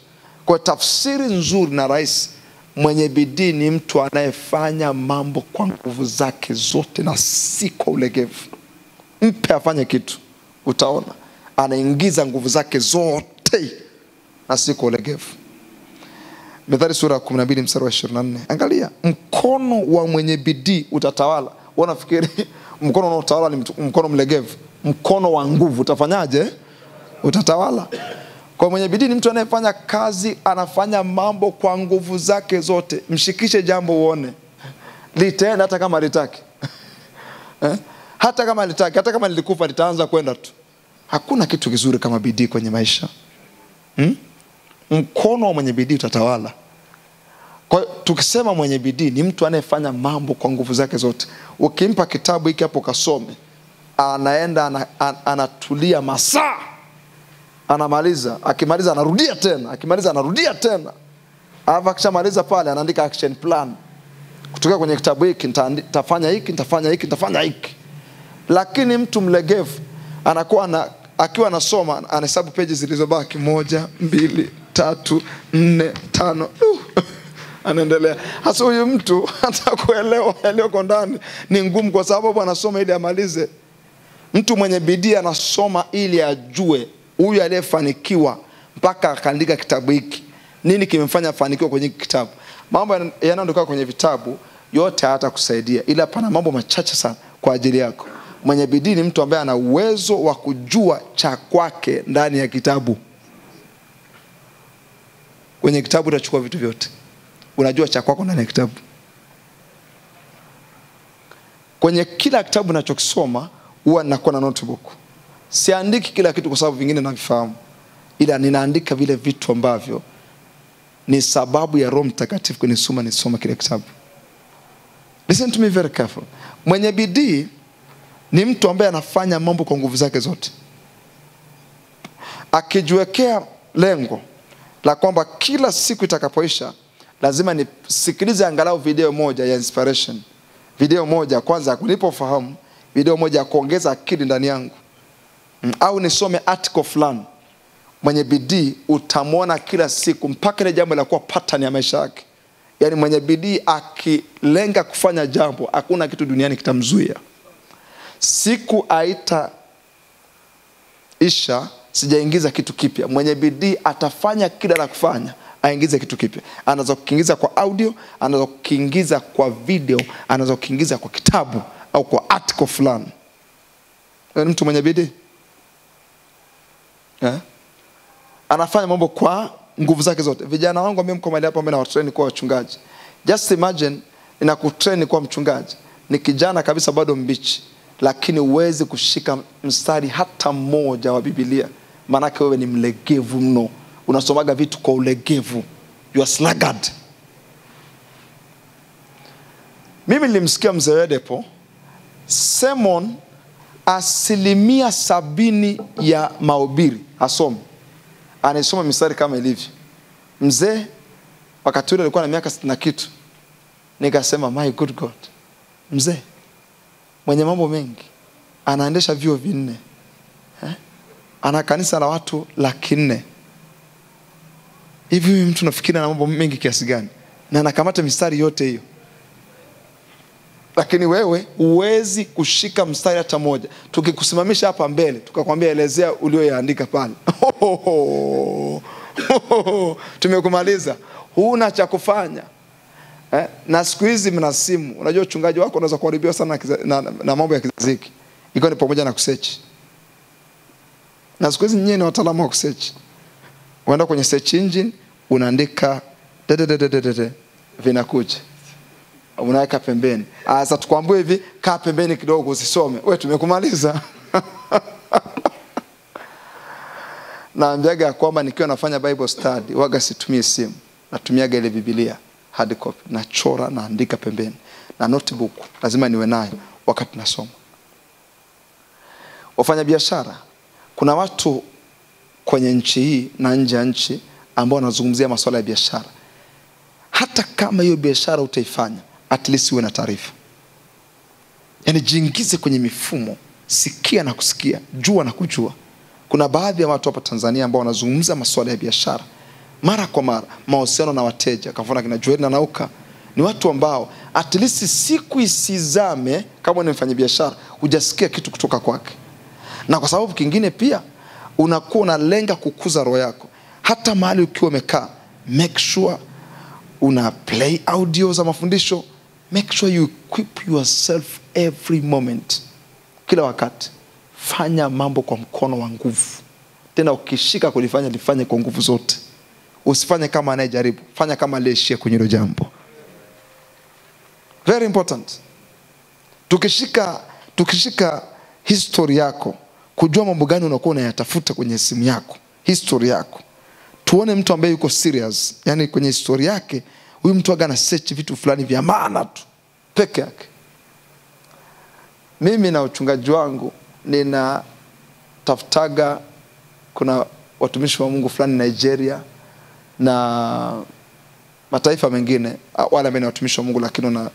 Kwa tafsiri nzuri na rahisi, mwenye bidii ni mtu anayefanya mambo kwa nguvu zake zote na si kwa ulegevu. Mpe afanye kitu, utaona anaingiza nguvu zake zote na si kwa ulegevu. Methali sura 12 mstari wa 24. Angalia, mkono wa mwenye bidii utatawala. Wanafikiri mkono unaotawala ni mkono mlegevu. Mkono wa nguvu utafanyaje? Utatawala. Kwa mwenye bidii ni mtu anayefanya kazi, anafanya mambo kwa nguvu zake zote. Mshikishe jambo uone. Litaenda hata kama litaki. Hata kama litaki, hata kama lilikufa litaanza kwenda tu. Hakuna kitu kizuri kama bidii kwenye maisha. Mkono wa mwenye bidii utatawala. Kwa tukisema mwenye bidii ni mtu anayefanya mambo kwa nguvu zake zote. Ukimpa kitabu hiki hapo kasome, anaenda anatulia masaa, anamaliza, akimaliza anarudia tena, akimaliza anarudia tena. Alafu akishamaliza pale anaandika action plan. Kutoka kwenye kitabu hiki nitafanya hiki, nitafanya hiki, nitafanya hiki. Lakini mtu mlegevu anakuwa akiwa anasoma anahesabu peji zilizobaki 1, 2, 3, 4, 5. Anaendelea. Hasa huyu mtu hata kuelewa yaliyoko ndani ni ngumu, kwa sababu anasoma ili amalize. Mtu mwenye bidii anasoma ili ajue huyu aliyefanikiwa mpaka akaandika kitabu hiki, nini kimemfanya afanikiwe kwenye kitabu. Mambo yanayotoka kwenye vitabu yote hatakusaidia, ila pana mambo machache sana kwa ajili yako. Mwenye bidii ni mtu ambaye ana uwezo wa kujua cha kwake ndani ya kitabu. Kwenye kitabu utachukua vitu vyote. Unajua cha kwako ndani ya kitabu. Kwenye kila kitabu ninachokisoma huwa ninakuwa na notebook. Siandiki kila kitu kwa sababu vingine navifahamu, ila ninaandika vile vitu ambavyo ni sababu ya Roho Mtakatifu nisoma kile kitabu. Listen to me very careful. Mwenye bidii ni mtu ambaye anafanya mambo kwa nguvu zake zote. Akijiwekea lengo la kwamba kila siku itakapoisha lazima nisikilize angalau video moja ya inspiration. Video moja kwanza kunipa ufahamu, video moja kuongeza akili ndani yangu. Au nisome article fulani. Mwenye bidii utamwona kila siku mpaka ile jambo linakuwa pattern ya maisha yake. Yaani mwenye bidii akilenga kufanya jambo, hakuna kitu duniani kitamzuia. Siku isha sijaingiza kitu kipya. Mwenye bidii atafanya kila la kufanya, aingize kitu kipya. Anaweza kuingiza kwa audio, anaweza kuingiza kwa video, anaweza kuingiza kwa kitabu au kwa article fulani. Ni mtu mwenye bidii. Anafanya mambo kwa nguvu zake zote. Vijana wangu mimi mko mahali hapa, mimi na watrain kwa wachungaji. Just imagine ninakutrain kwa mchungaji. Ni kijana kabisa bado mbichi, lakini uwezi kushika mstari hata mmoja wa Biblia. Maana wewe ni mlegevu mno. Unasomaga vitu kwa ulegevu. You are sluggard. Mimi nilimsikia mzee Wedepo, sermon 70% ya mahubiri asome. Anasoma mistari kama ilivyo. Mzee wakati ule alikuwa na miaka 60 na kitu. Nikasema my good God. Mzee mwenye mambo mengi, anaendesha vyuo 4. Ana kanisa la watu 400,000. Hivi mtu nafikiri na mambo mengi kiasi gani? Na anakamata mistari yote hiyo. Lakini wewe uwezi kushika mstari hata moja. Tukikusimamisha hapa mbele, tukakwambia elezea ulioyaandika pale. Tumekumaliza. Huna cha kufanya. Na siku hizi mna simu. Unajua uchungaji wako unaweza kuharibiwa sana na mambo ya kiziki. Iko ni pamoja na kusearch. Na siku hizi nyinyi ni wataalamu wa kusearch. Unaenda kwenye search engine, unaandika vinakuja. Unaweka pembeni. Sasa tukwambie hivi, kaa pembeni kidogo usisome. Wewe tumekumaliza. Naambiaga kwamba nikiwa nafanya Bible study, waga situmie simu. Natumiaga ile Biblia hard copy, nachora, naandika pembeni. Na notebook lazima niwe nayo wakati nasoma. Wafanya biashara, kuna watu kwenye nchi hii na nje ya nchi ambao wanazungumzia masuala ya biashara. Hata kama hiyo biashara utaifanya, at least uwe na taarifa. Yaani jiingize kwenye mifumo, sikia na kusikia, jua na kujua. Kuna baadhi ya watu hapa Tanzania ambao wanazungumza masuala ya biashara mara kwa mara, mahusiano na wateja, kwa mfano kina Joel na Nauka. Ni watu ambao at least siku isizame kama ni mfanya biashara hujasikia kitu kutoka kwake. Na kwa sababu kingine pia unakuwa unalenga kukuza roho yako. Hata mahali ukiwa umekaa, make sure una play audio za mafundisho, make sure you equip yourself every moment. Kila wakati fanya mambo kwa mkono wa nguvu. Tena ukishika kulifanya, lifanye kwa nguvu zote. Usifanye kama anayejaribu, fanya kama aliyeshia kwenye hilo jambo. Very important. Tukishika history yako, kujua mambo gani unakuwa unayatafuta kwenye simu yako, history yako. Tuone mtu ambaye yuko serious, yani kwenye history yake, huyu mtu ana search vitu fulani vya maana tu peke yake. Mimi na uchungaji wangu nina tafutaga, kuna watumishi wa Mungu fulani Nigeria na mataifa mengine, wale ambao ni watumishi wa Mungu lakini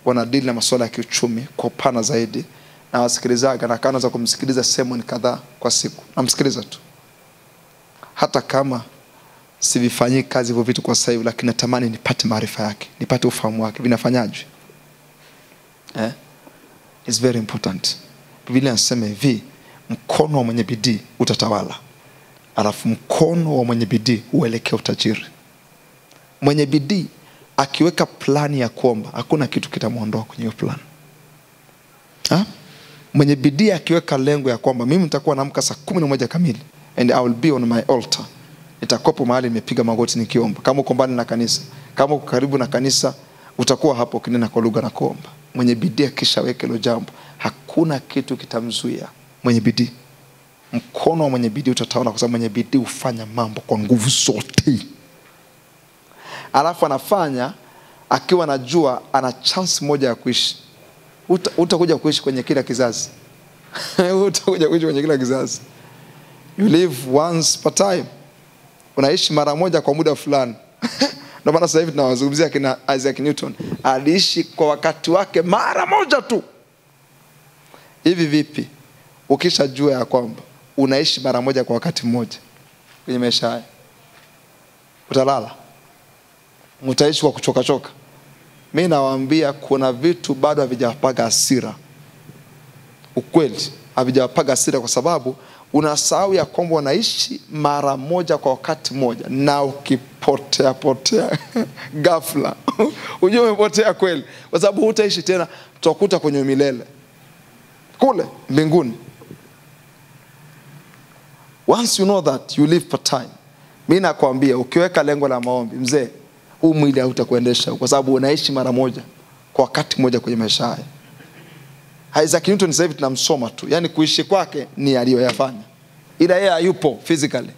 wanadili na masuala ya kiuchumi kwa upana zaidi, na wasikilizaga, na kaanza kumsikiliza sermon kadhaa kwa siku. Namsikiliza tu, hata kama sivifanyi kazi hivyo vitu kwa sasa hivi, lakini natamani nipate maarifa yake, nipate ufahamu wake vinafanyaje. It's very important. Biblia inasema hivi, mkono wa mwenye bidii utatawala, alafu mkono wa mwenye bidii uelekea utajiri. Mwenye bidii akiweka plani ya kuomba, hakuna kitu kitamuondoa kwenye hiyo plan. Mwenye bidii akiweka lengo ya kwamba mimi nitakuwa naamka saa 11 kamili and I will be on my altar, nitakuwa mahali nimepiga magoti nikiomba. Kama uko mbali na kanisa, kama uko karibu na kanisa, utakuwa hapo kinena kwa lugha na kuomba. Mwenye bidii akishaweka hilo jambo, hakuna kitu kitamzuia mwenye bidii. Mkono wa mwenye bidii utatawala, kwa sababu mwenye bidii hufanya mambo kwa nguvu zote. Alafu anafanya akiwa anajua ana chance moja ya kuishi. Utakuja kuishi kwenye kila kizazi. Utakuja kuishi kwenye kila kizazi. You live once per time. Unaishi mara moja kwa muda fulani. Ndio maana sasa hivi tunawazungumzia kina Isaac Newton. Aliishi kwa wakati wake mara moja tu. Hivi vipi ukishajua ya kwamba unaishi mara moja kwa wakati mmoja kwenye maisha haya? Utalala? Utaishi kwa kuchoka? Mimi nawaambia kuna vitu bado havijapaga hasira. Ukweli havijapaga hasira, kwa sababu unasahau ya kwamba unaishi mara moja kwa wakati mmoja, na ukipotea ghafla ujue umepotea kweli, kwa sababu hutaishi tena, tutakuta kwenye milele kule mbinguni. Once you know that, you live per time. Mimi nakwambia ukiweka lengo la maombi, mzee, huu mwili hautakuendesha, kwa sababu unaishi mara moja kwa wakati mmoja kwenye maisha haya. Isaac Newton sasa hivi tunamsoma tu, yani kuishi kwake ni aliyoyafanya, ila yeye hayupo physically.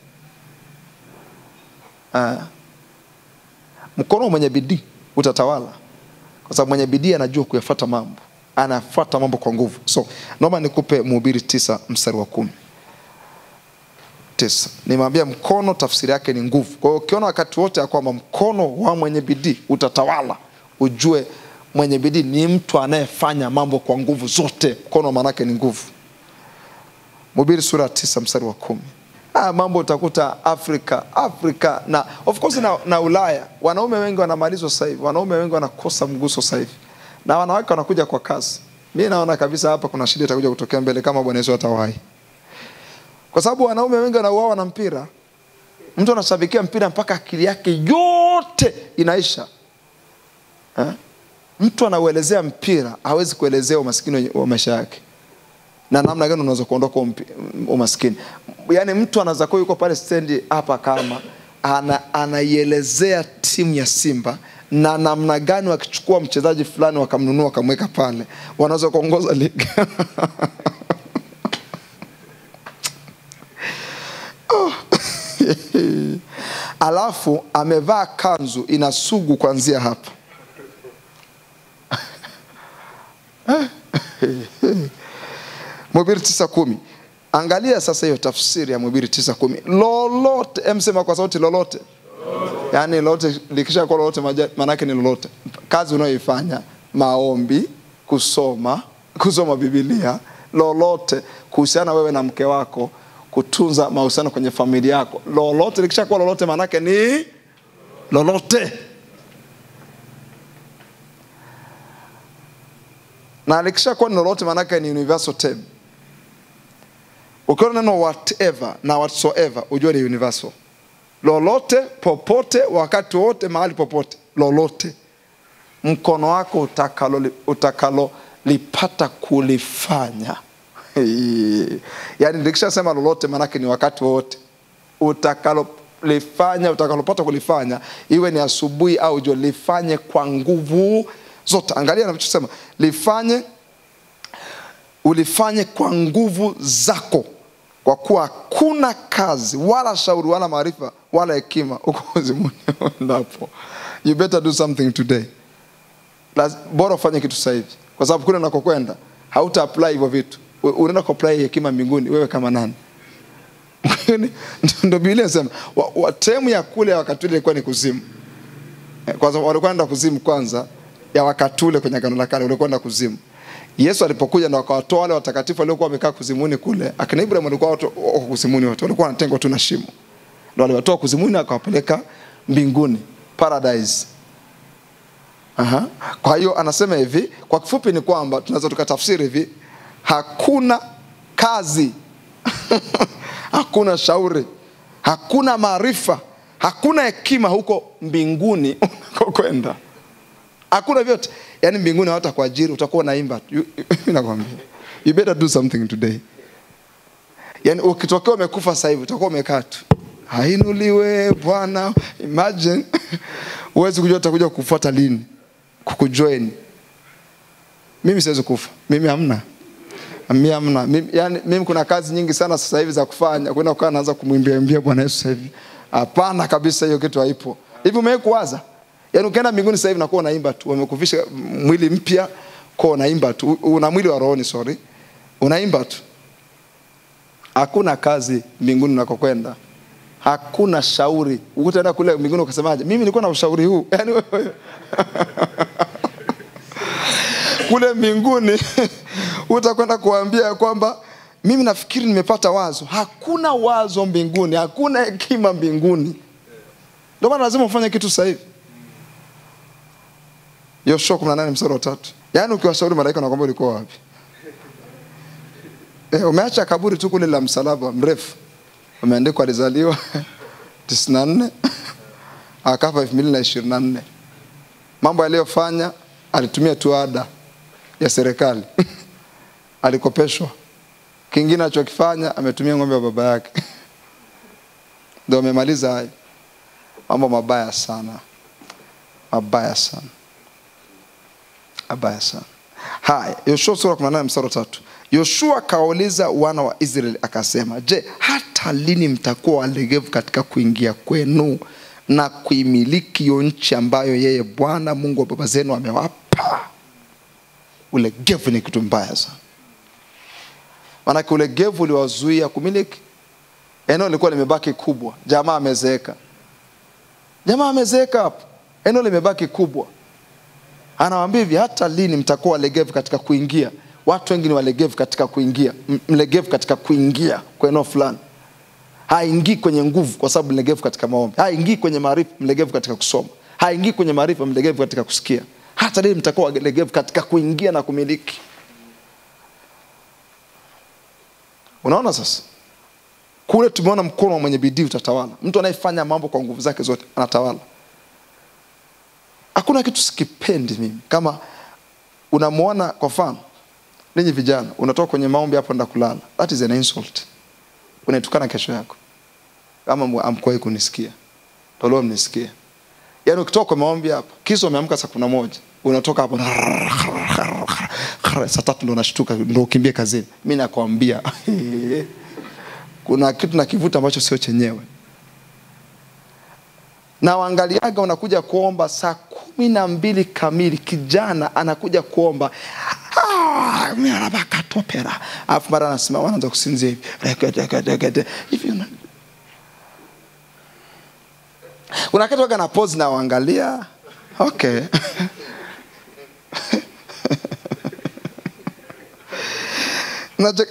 Mkono mwenye bidii utatawala, kwa sababu mwenye bidii anajua kuyafuata mambo, anafuata mambo kwa nguvu. So naomba nikupe Mhubiri 9 mstari wa 10. Nimwambia mkono tafsiri yake ni nguvu. Kwa hiyo ukiona wakati wote ya kwamba mkono wa mwenye bidii utatawala, ujue mwenye bidii ni mtu anayefanya mambo kwa nguvu zote. Mkono maana yake ni nguvu. Mhubiri sura 9 mstari wa 10. Mambo utakuta Afrika na of course na Ulaya, wanaume wengi wanamalizwa sasa hivi, wanaume wengi wanakosa mguso sasa hivi, na wanawake wanakuja kwa kasi. Mimi naona kabisa hapa kuna shida itakuja kutokea mbele kama Bwana Yesu atawahi. Kwa sababu wanaume wengi wanauawa na mpira. Mtu anashabikia mpira mpaka akili yake yote inaisha. Mtu anauelezea mpira, hawezi kuelezea umaskini wa maisha yake, na namna gani unaweza kuondoka umaskini. Yani mtu anaweza kuwa yuko pale stendi hapa, kama anaielezea timu ya Simba na namna gani wakichukua mchezaji fulani wakamnunua wakamweka pale, wanaweza kuongoza ligi. Alafu amevaa kanzu inasugu kuanzia hapa. Mhubiri 9:10. Angalia sasa hiyo tafsiri ya Mhubiri 9:10. Lolote, emsema kwa sauti lolote. Yani lolote likisha kwa lolote maana yake ni lolote. Kazi unayoifanya, maombi, kusoma Biblia, lolote kuhusiana wewe na mke wako, kutunza mahusiano kwenye familia yako, lolote likisha kwa lolote maana yake ni lolote. Na likisha kwa lolote maana yake ni universal term. Ukiona neno whatever na whatsoever, ujue ni universal. Lolote, popote, wakati wote, mahali popote, lolote mkono wako utakalolipata kulifanya. Yani nikishasema lolote manake ni wakati wote. Utakalopata kulifanya, iwe ni asubuhi au jioni, lifanye kwa nguvu zote. Angalia anachosema, ulifanye kwa nguvu zako, kwa kuwa hakuna kazi wala shauri wala maarifa wala hekima huko kuzimuni ndapo. You better do something today. Bora ufanye kitu sasa hivi, kwa sababu kule unakokwenda hauta apply hivyo vitu. Unaenda ku apply hekima mbinguni wewe kama nani? Ndio Biblia inasema temu ya kule ya wakati ule ilikuwa ni kuzimu. Kwanza walikwenda kuzimu kwanza ya wakati ule kwenye Agano la Kale, walikwenda kuzimu. Yesu alipokuja na akawatoa wale watakatifu waliokuwa wamekaa kuzimuni kule. Akina Ibrahim walikuwa watu wa kuzimuni wote, walikuwa wanatengwa tu na shimo. Ndio aliwatoa kuzimuni akawapeleka mbinguni, paradise. Kwa hiyo anasema hivi, kwa kifupi ni kwamba tunaweza tukatafsiri hivi, hakuna kazi hakuna shauri, hakuna maarifa, hakuna hekima huko mbinguni unakokwenda. Hakuna vyote. Yani mbinguni hata kwa ajili utakuwa naimba. Nakwambia, you better do something today. Yani ukitokea umekufa sasa hivi utakuwa umekaa tu, hainuliwe Bwana. Imagine uwezi kujua utakuja kufuata lini, kukujoin. Mimi siwezi kufa. Mimi hamna. Mimi kuna kazi nyingi sana sasa hivi za kufanya. Kwenda kukaa naanza kumwimbia Bwana Yesu sasa hivi. Hapana kabisa, hiyo kitu haipo. Hivi umekuwaza? Yani ukienda mbinguni sasa hivi nakuwa unaimba tu. Wamekuvisha mwili mpya kwa unaimba tu. Una mwili wa rohoni, sorry. Unaimba tu. Hakuna kazi mbinguni unakokwenda. Hakuna shauri. Utaenda kule mbinguni ukasemaje? Mimi nilikuwa na ushauri huu. Yani wewe kule mbinguni utakwenda kuambia kwamba mimi nafikiri nimepata wazo. Hakuna wazo mbinguni, hakuna hekima mbinguni. Ndio maana lazima ufanye kitu sasa hivi. Yoshua 18:3. Yaani ukiwashauri malaika wanakuambia ulikuwa wapi? Umeacha kaburi tu kule la msalaba mrefu. Umeandikwa alizaliwa 94 akafa 2024. Mambo aliyofanya, alitumia tu ada ya serikali. Alikopeshwa. Kingine alichokifanya ametumia ng'ombe wa baba yake. Ndio amemaliza hayo. Mambo mabaya sana. Mabaya sana. Mabaya sana. Haya, Yoshua sura 18:3. Yoshua kauliza wana wa Israeli akasema, "Je, hata lini mtakuwa walegevu katika kuingia kwenu na kuimiliki hiyo nchi ambayo yeye Bwana Mungu wa baba zenu amewapa?" Ulegevu ni kitu mbaya sana. Maana ulegevu uliwazuia kumiliki. Eneo lilikuwa limebaki kubwa. Jamaa amezeeka hapo. Eneo limebaki kubwa. Anawaambia hivi, hata lini mtakuwa walegevu katika kuingia? Watu wengi ni walegevu katika kuingia. Mlegevu katika kuingia kwa eneo fulani. Haingii kwenye nguvu kwa sababu mlegevu katika maombi. Haingii kwenye maarifa, mlegevu katika kusoma. Haingii kwenye maarifa, mlegevu katika kusikia. Hata lini mtakuwa walegevu katika kuingia na kumiliki? Unaona sasa? Kule tumeona mkono wa mwenye bidii utatawala. Mtu anayefanya mambo kwa nguvu zake zote anatawala. Hakuna kitu sikipendi mimi kama unamuona kwa mfano ninyi vijana unatoka kwenye maombi hapo nda kulala. That is an insult. Unaitukana kesho yako. Kama amkoi kunisikia. Tolo mnisikia. Yaani ukitoka kwa maombi hapo, kisha umeamka saa 11, unatoka hapo saa 3 ndo unashtuka ndo ukimbie kazini. Mimi nakwambia kuna kitu na kivuta ambacho sio chenyewe. Na waangaliaga unakuja kuomba saa 12 kamili, kijana anakuja kuomba mimi anabaka topera. Alafu mara anasimama anaanza kusinzia hivi. Unakata waga na pause na waangalia. Okay.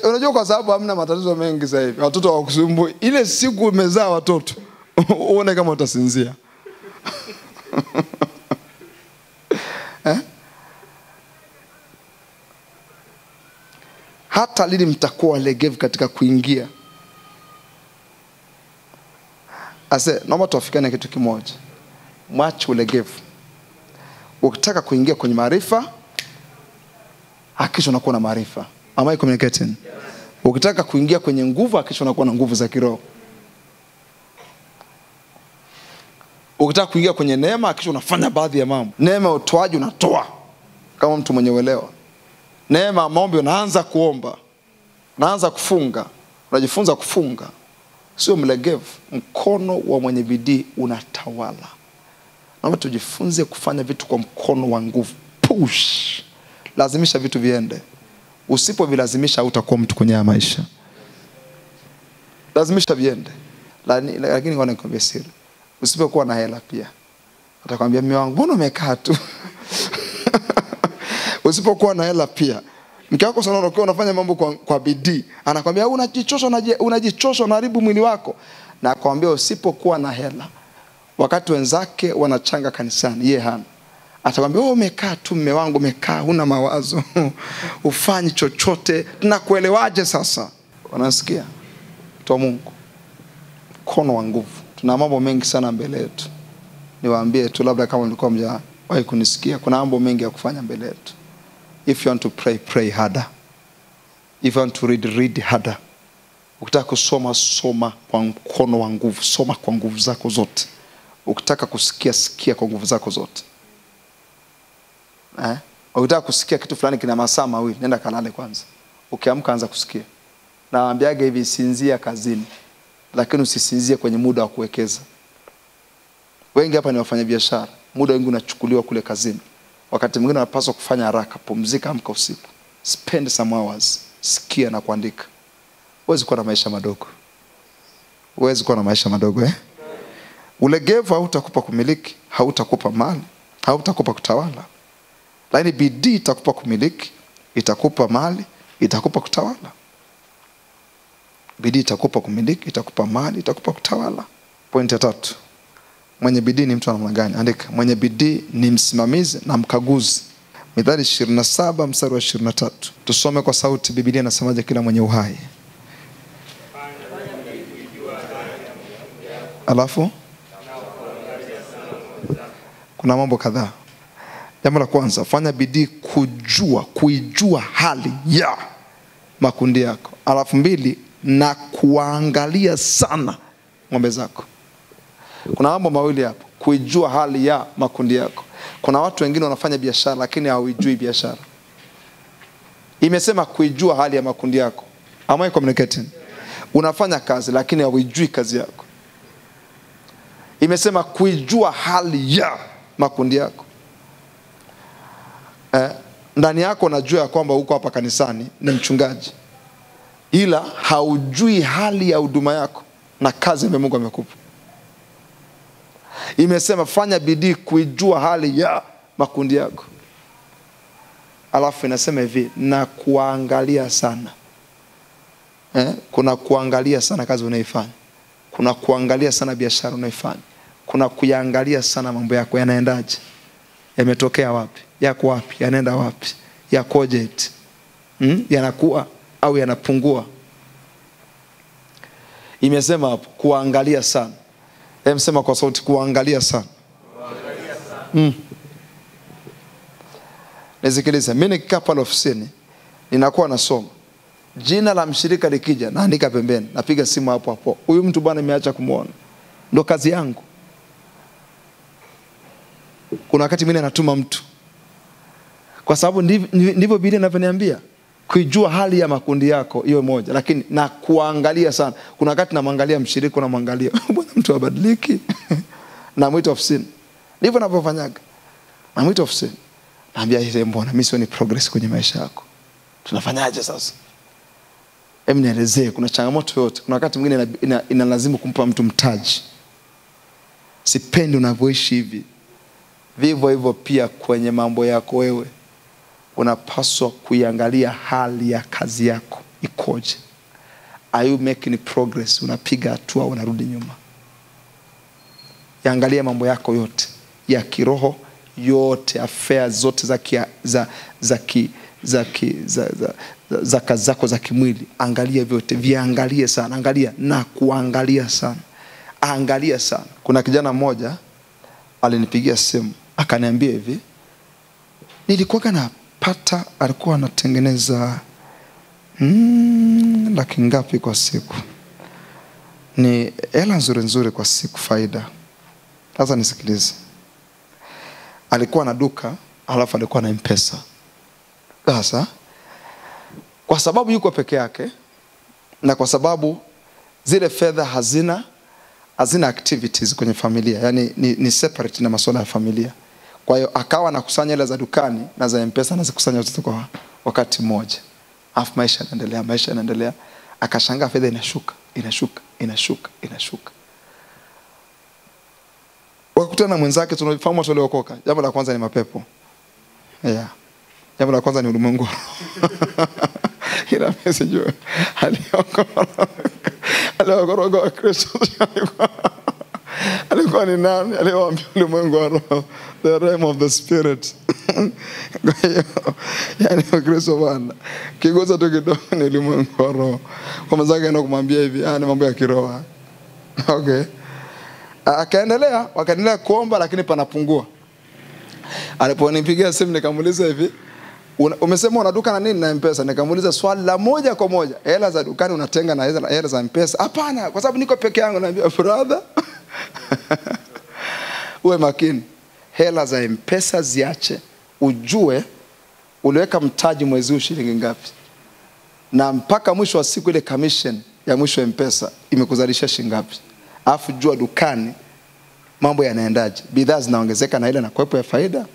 Unajua kwa sababu hamna matatizo mengi sasa hivi. Watoto hawakusumbui. Ile siku umezaa watoto uone kama utasinzia. Hata lini mtakuwa walegevu katika kuingia? Naomba tuafikane kitu kimoja. Mwache ulegevu. Ukitaka kuingia kwenye maarifa, hakikisha unakuwa na maarifa. Am I communicating? Ukitaka kuingia kwenye nguvu, hakikisha unakuwa na nguvu za kiroho. Ukitaka kuingia kwenye neema, hakikisha unafanya baadhi ya mambo. Neema utoaji unatoa kama mtu mwenye uelewa. Neema maombi unaanza kuomba. Unaanza kufunga. Unajifunza kufunga. Sio mlegevu. Mkono wa mwenye bidii unatawala. Naomba tujifunze kufanya vitu kwa mkono wa nguvu. Push. Lazimisha vitu viende. Usipovilazimisha hutakuwa mtu kwenye maisha. Lazimisha viende. Lakini ngoja nikwambie siri. Usipokuwa na hela pia, atakwambia mume wangu mbona umekaa tu? Usipokuwa na hela pia, mke wako sana unakuwa unafanya mambo kwa bidii, anakwambia unajichosha unaharibu mwili wako. Na akwambia usipokuwa na hela, wakati wenzake wanachanga kanisani, yeye hana, atakwambia wewe umekaa tu mume wangu, umekaa huna mawazo. Ufanyi chochote, tunakuelewaje sasa? Unasikia? Toa Mungu mkono wa nguvu. Tuna mambo mengi sana mbele yetu. Niwaambie tu, labda kama mlikuwa mjawahi kunisikia, kuna mambo mengi ya kufanya mbele yetu. If you want to pray, pray harder. If you want to read, read harder. Ukitaka kusoma, soma kwa mkono wa nguvu. Soma kwa nguvu zako zote. Ukitaka kusikia, sikia kwa nguvu zako zote. Ukitaka kusikia kitu fulani kina masaa mawili, nenda kalale kwanza. Ukiamka anza kusikia. Nawaambiaga hivi, sinzia kazini, lakini usisinzie kwenye muda wa kuwekeza. Wengi hapa ni wafanya biashara. Muda wengi unachukuliwa kule kazini. Wakati mwingine unapaswa kufanya haraka. Pumzika, amka usiku. Spend some hours. Sikia na kuandika. Huwezi kuwa na maisha madogo. Huwezi kuwa na maisha madogo Ulegevu hautakupa kumiliki, hautakupa mali, hautakupa kutawala. Lakini bidii itakupa kumiliki, itakupa mali, itakupa kutawala. Bidii itakupa kumiliki, itakupa mali, itakupa kutawala. Point ya 3. Mwenye bidii ni mtu namna gani? Andika. Mwenye bidii ni msimamizi na mkaguzi. Mithali 27 mstari wa 23. Tusome kwa sauti. Biblia inasemaje? Kila mwenye uhai. Alafu kuna mambo kadhaa. Jambo la kwanza, fanya bidii kuijua hali ya makundi yako. Alafu 2, na kuangalia sana ng'ombe zako. Kuna mambo mawili hapo. Kuijua hali ya makundi yako. Kuna watu wengine wanafanya biashara lakini hawajui biashara. Imesema kuijua hali ya makundi yako. Am I communicating? Unafanya kazi lakini hawajui kazi yako. Imesema kuijua hali ya makundi yako. Ndani yako unajua ya kwamba uko hapa kanisani ni mchungaji, ila haujui hali ya huduma yako na kazi ambayo Mungu amekupa. Imesema fanya bidii kuijua hali ya makundi yako. Alafu inasema hivi, na kuangalia sana. Kuna kuangalia sana kazi unaifanya. Kuna kuangalia sana biashara unaifanya. Kuna kuangalia sana mambo yako yanaendaje. Yametokea wapi? Yako wapi? Yanaenda wapi? Yakoje eti? Yanakuwa au yanapungua? Imesema hapo kuangalia sana. Sema kwa sauti, kuangalia sana. Nisikilize, mimi nikikaa pale ofisini ninakuwa nasoma. Jina la mshirika likija naandika pembeni, napiga simu hapo hapo. Huyu mtu bwana nimeacha kumuona. Ndio kazi yangu. Kuna wakati mimi natuma mtu. Kwa sababu ndivyo Biblia inavyoniambia. Kuijua hali ya makundi yako hiyo moja, lakini na kuangalia sana. Kuna wakati namwangalia mshirika, namwangalia bwana mtu abadiliki. Na mwito ofisini. Ndivyo ninavyofanyaga. Na mwito ofisini. Naambia yeye, mbona mimi sioni progress kwenye maisha yako? Tunafanyaje sasa? Nielezee, kuna changamoto yote. Kuna wakati mwingine inalazimu kumpa mtu mtaji. Sipendi unavyoishi hivi. Vivyo hivyo pia kwenye mambo yako wewe. Unapaswa kuiangalia hali ya kazi yako ikoje. Are you making progress? Unapiga hatua, unarudi nyuma. Yaangalia mambo yako yote ya kiroho yote, affairs zote za kazi zako za kimwili. Angalia vyote, viangalie sana. Angalia na kuangalia sana. Angalia sana. Kuna kijana mmoja alinipigia simu akaniambia hivi, nilikuwa napata, alikuwa anatengeneza laki ngapi kwa siku. Ni hela nzuri kwa siku, faida. Sasa nisikilize. Alikuwa na duka, alafu alikuwa na M-Pesa. Sasa kwa sababu yuko peke yake, na kwa sababu zile fedha hazina activities kwenye familia, yani ni separate na masuala ya familia. Kwa hiyo akawa anakusanya hela za dukani na za M-Pesa na zikusanya zote kwa wakati mmoja. Alafu maisha yanaendelea. Akashangaa fedha inashuka. Wakakutana na mwenzake, tunafahamu watu waliokoka. Jambo la kwanza ni mapepo. Yeah. Jambo la kwanza ni ulimwengu. Ila message aliyokoroga Kristo alikuwa ni nani? Aliyewaambia ulimwengu wa roho, the realm of the spirit. Yani Kristo bwana, kigoza tu kidogo ni ulimwengu wa roho. Kwa mzake anaenda kumwambia hivi, ni mambo ya kiroho. Okay. Wakaendelea kuomba, lakini panapungua. Aliponipigia simu nikamuuliza hivi, umesema una duka na nini na M-Pesa? Nikamuuliza swali la moja kwa moja, hela za dukani unatenga na hela za M-Pesa? Hapana, kwa sababu niko peke yangu. Naambia brother, uwe makini. Hela za M-Pesa ziache, ujue uliweka mtaji mwezi huu shilingi ngapi, na mpaka mwisho wa siku ile commission ya mwisho ya M-Pesa imekuzalisha shilingi ngapi. Alafu jua dukani mambo yanaendaje, bidhaa zinaongezeka na ile na kuwepo ya faida.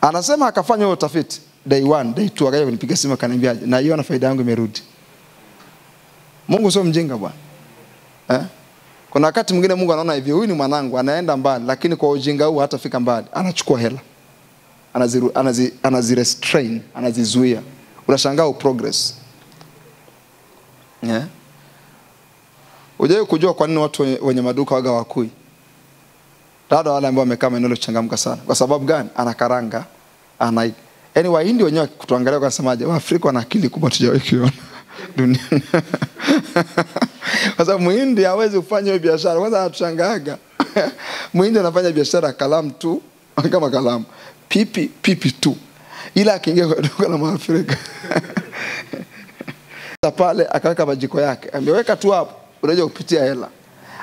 Anasema akafanya utafiti day 1, day 2, akaja kunipiga simu akaniambia, na hiyo na faida yangu imerudi. Mungu sio mjinga bwana. Kuna wakati mwingine Mungu anaona hivi, huyu ni mwanangu anaenda mbali, lakini kwa ujinga huu hatafika mbali. Anachukua hela, anazirestrain, anazizuia. Unashangaa progress. Yeah. Unajua kujua kwa nini watu wenye maduka waga wakui? Dada wale ambao wamekaa maeneo changamka sana. Kwa sababu gani? Anakaranga, Wahindi wenyewe kutuangalia kwa semaje, Waafrika wana akili kubwa tujawahi kuiona duniani. Kwa sababu Mhindi hawezi kufanya hiyo biashara. Kwanza anatushangaaga. Mhindi anafanya biashara kalamu tu, kama kalamu. Pipi tu. Ila akiingia kwa duka la Mwafrika. Pale akaweka majiko yake. Ameweka tu hapo, unajua kupitia hela.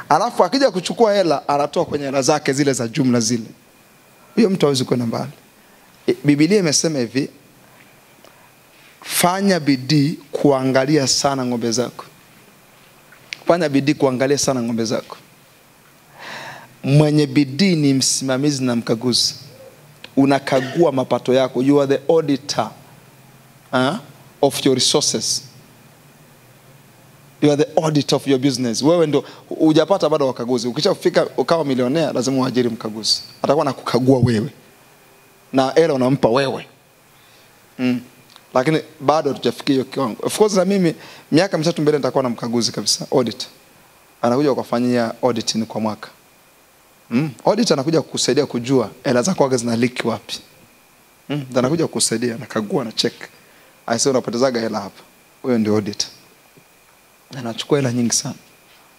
Alafu akija kuchukua hela, anatoa kwenye hela zake zile za jumla zile. Huyo mtu hawezi kwenda mbali. Biblia imesema hivi, fanya bidii kuangalia sana ng'ombe zako. Fanya bidii kuangalia sana ng'ombe zako. Mwenye bidii ni msimamizi na mkaguzi. Unakagua mapato yako. You are the auditor of your resources. You are the auditor of your business. Wewe ndio hujapata bado wakaguzi. Ukishafika ukawa milionea, lazima uajiri mkaguzi. Atakuwa anakukagua wewe. Na hela unampa wewe. Lakini bado hatujafikia hiyo kiwango. Of course na mimi miaka 3 mbele nitakuwa na mkaguzi kabisa, auditor. Anakuja kufanyia auditing kwa mwaka. Auditor anakuja kukusaidia kujua hela zako waga zina leak wapi. Anakuja kukusaidia, anakagua na check. Aisee, unapotezaga hela hapa. Huyo ndio auditor. Anachukua hela nyingi sana.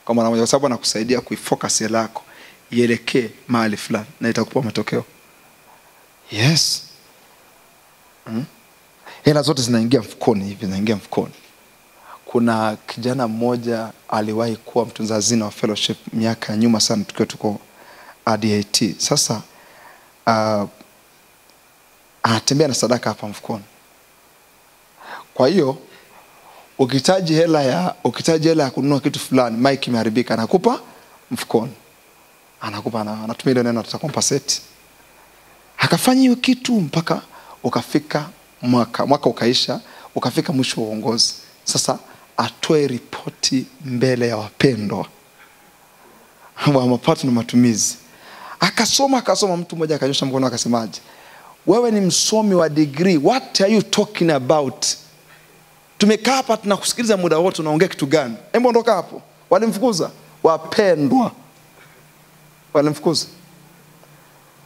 Kwa maana moja, kwa sababu anakusaidia kuifocus hela yako ielekee mahali fulani na itakupa matokeo. Yes. Hela zote zinaingia mfukoni hivi, zinaingia mfukoni. Kuna kijana mmoja aliwahi kuwa mtunza hazina wa fellowship miaka nyuma sana, tukiwa tuko ADAT. Sasa anatembea na sadaka hapa mfukoni. Kwa hiyo ukihitaji hela ya kununua kitu fulani, mic imeharibika, anakupa mfukoni. Anakupa, anatumia ile neno atakompensate. Akafanya hiyo kitu mpaka ukafika mwaka ukaisha, ukafika mwisho wa uongozi. Sasa atoe ripoti mbele ya wapendwa wa mapato na matumizi. Akasoma, mtu mmoja akanyosha mkono akasemaje, wewe ni msomi wa degree, what are you talking about? Tumekaa hapa tunakusikiliza muda wote, unaongea kitu gani? Hebu ondoka hapo. Walimfukuza wapendwa. Walimfukuza.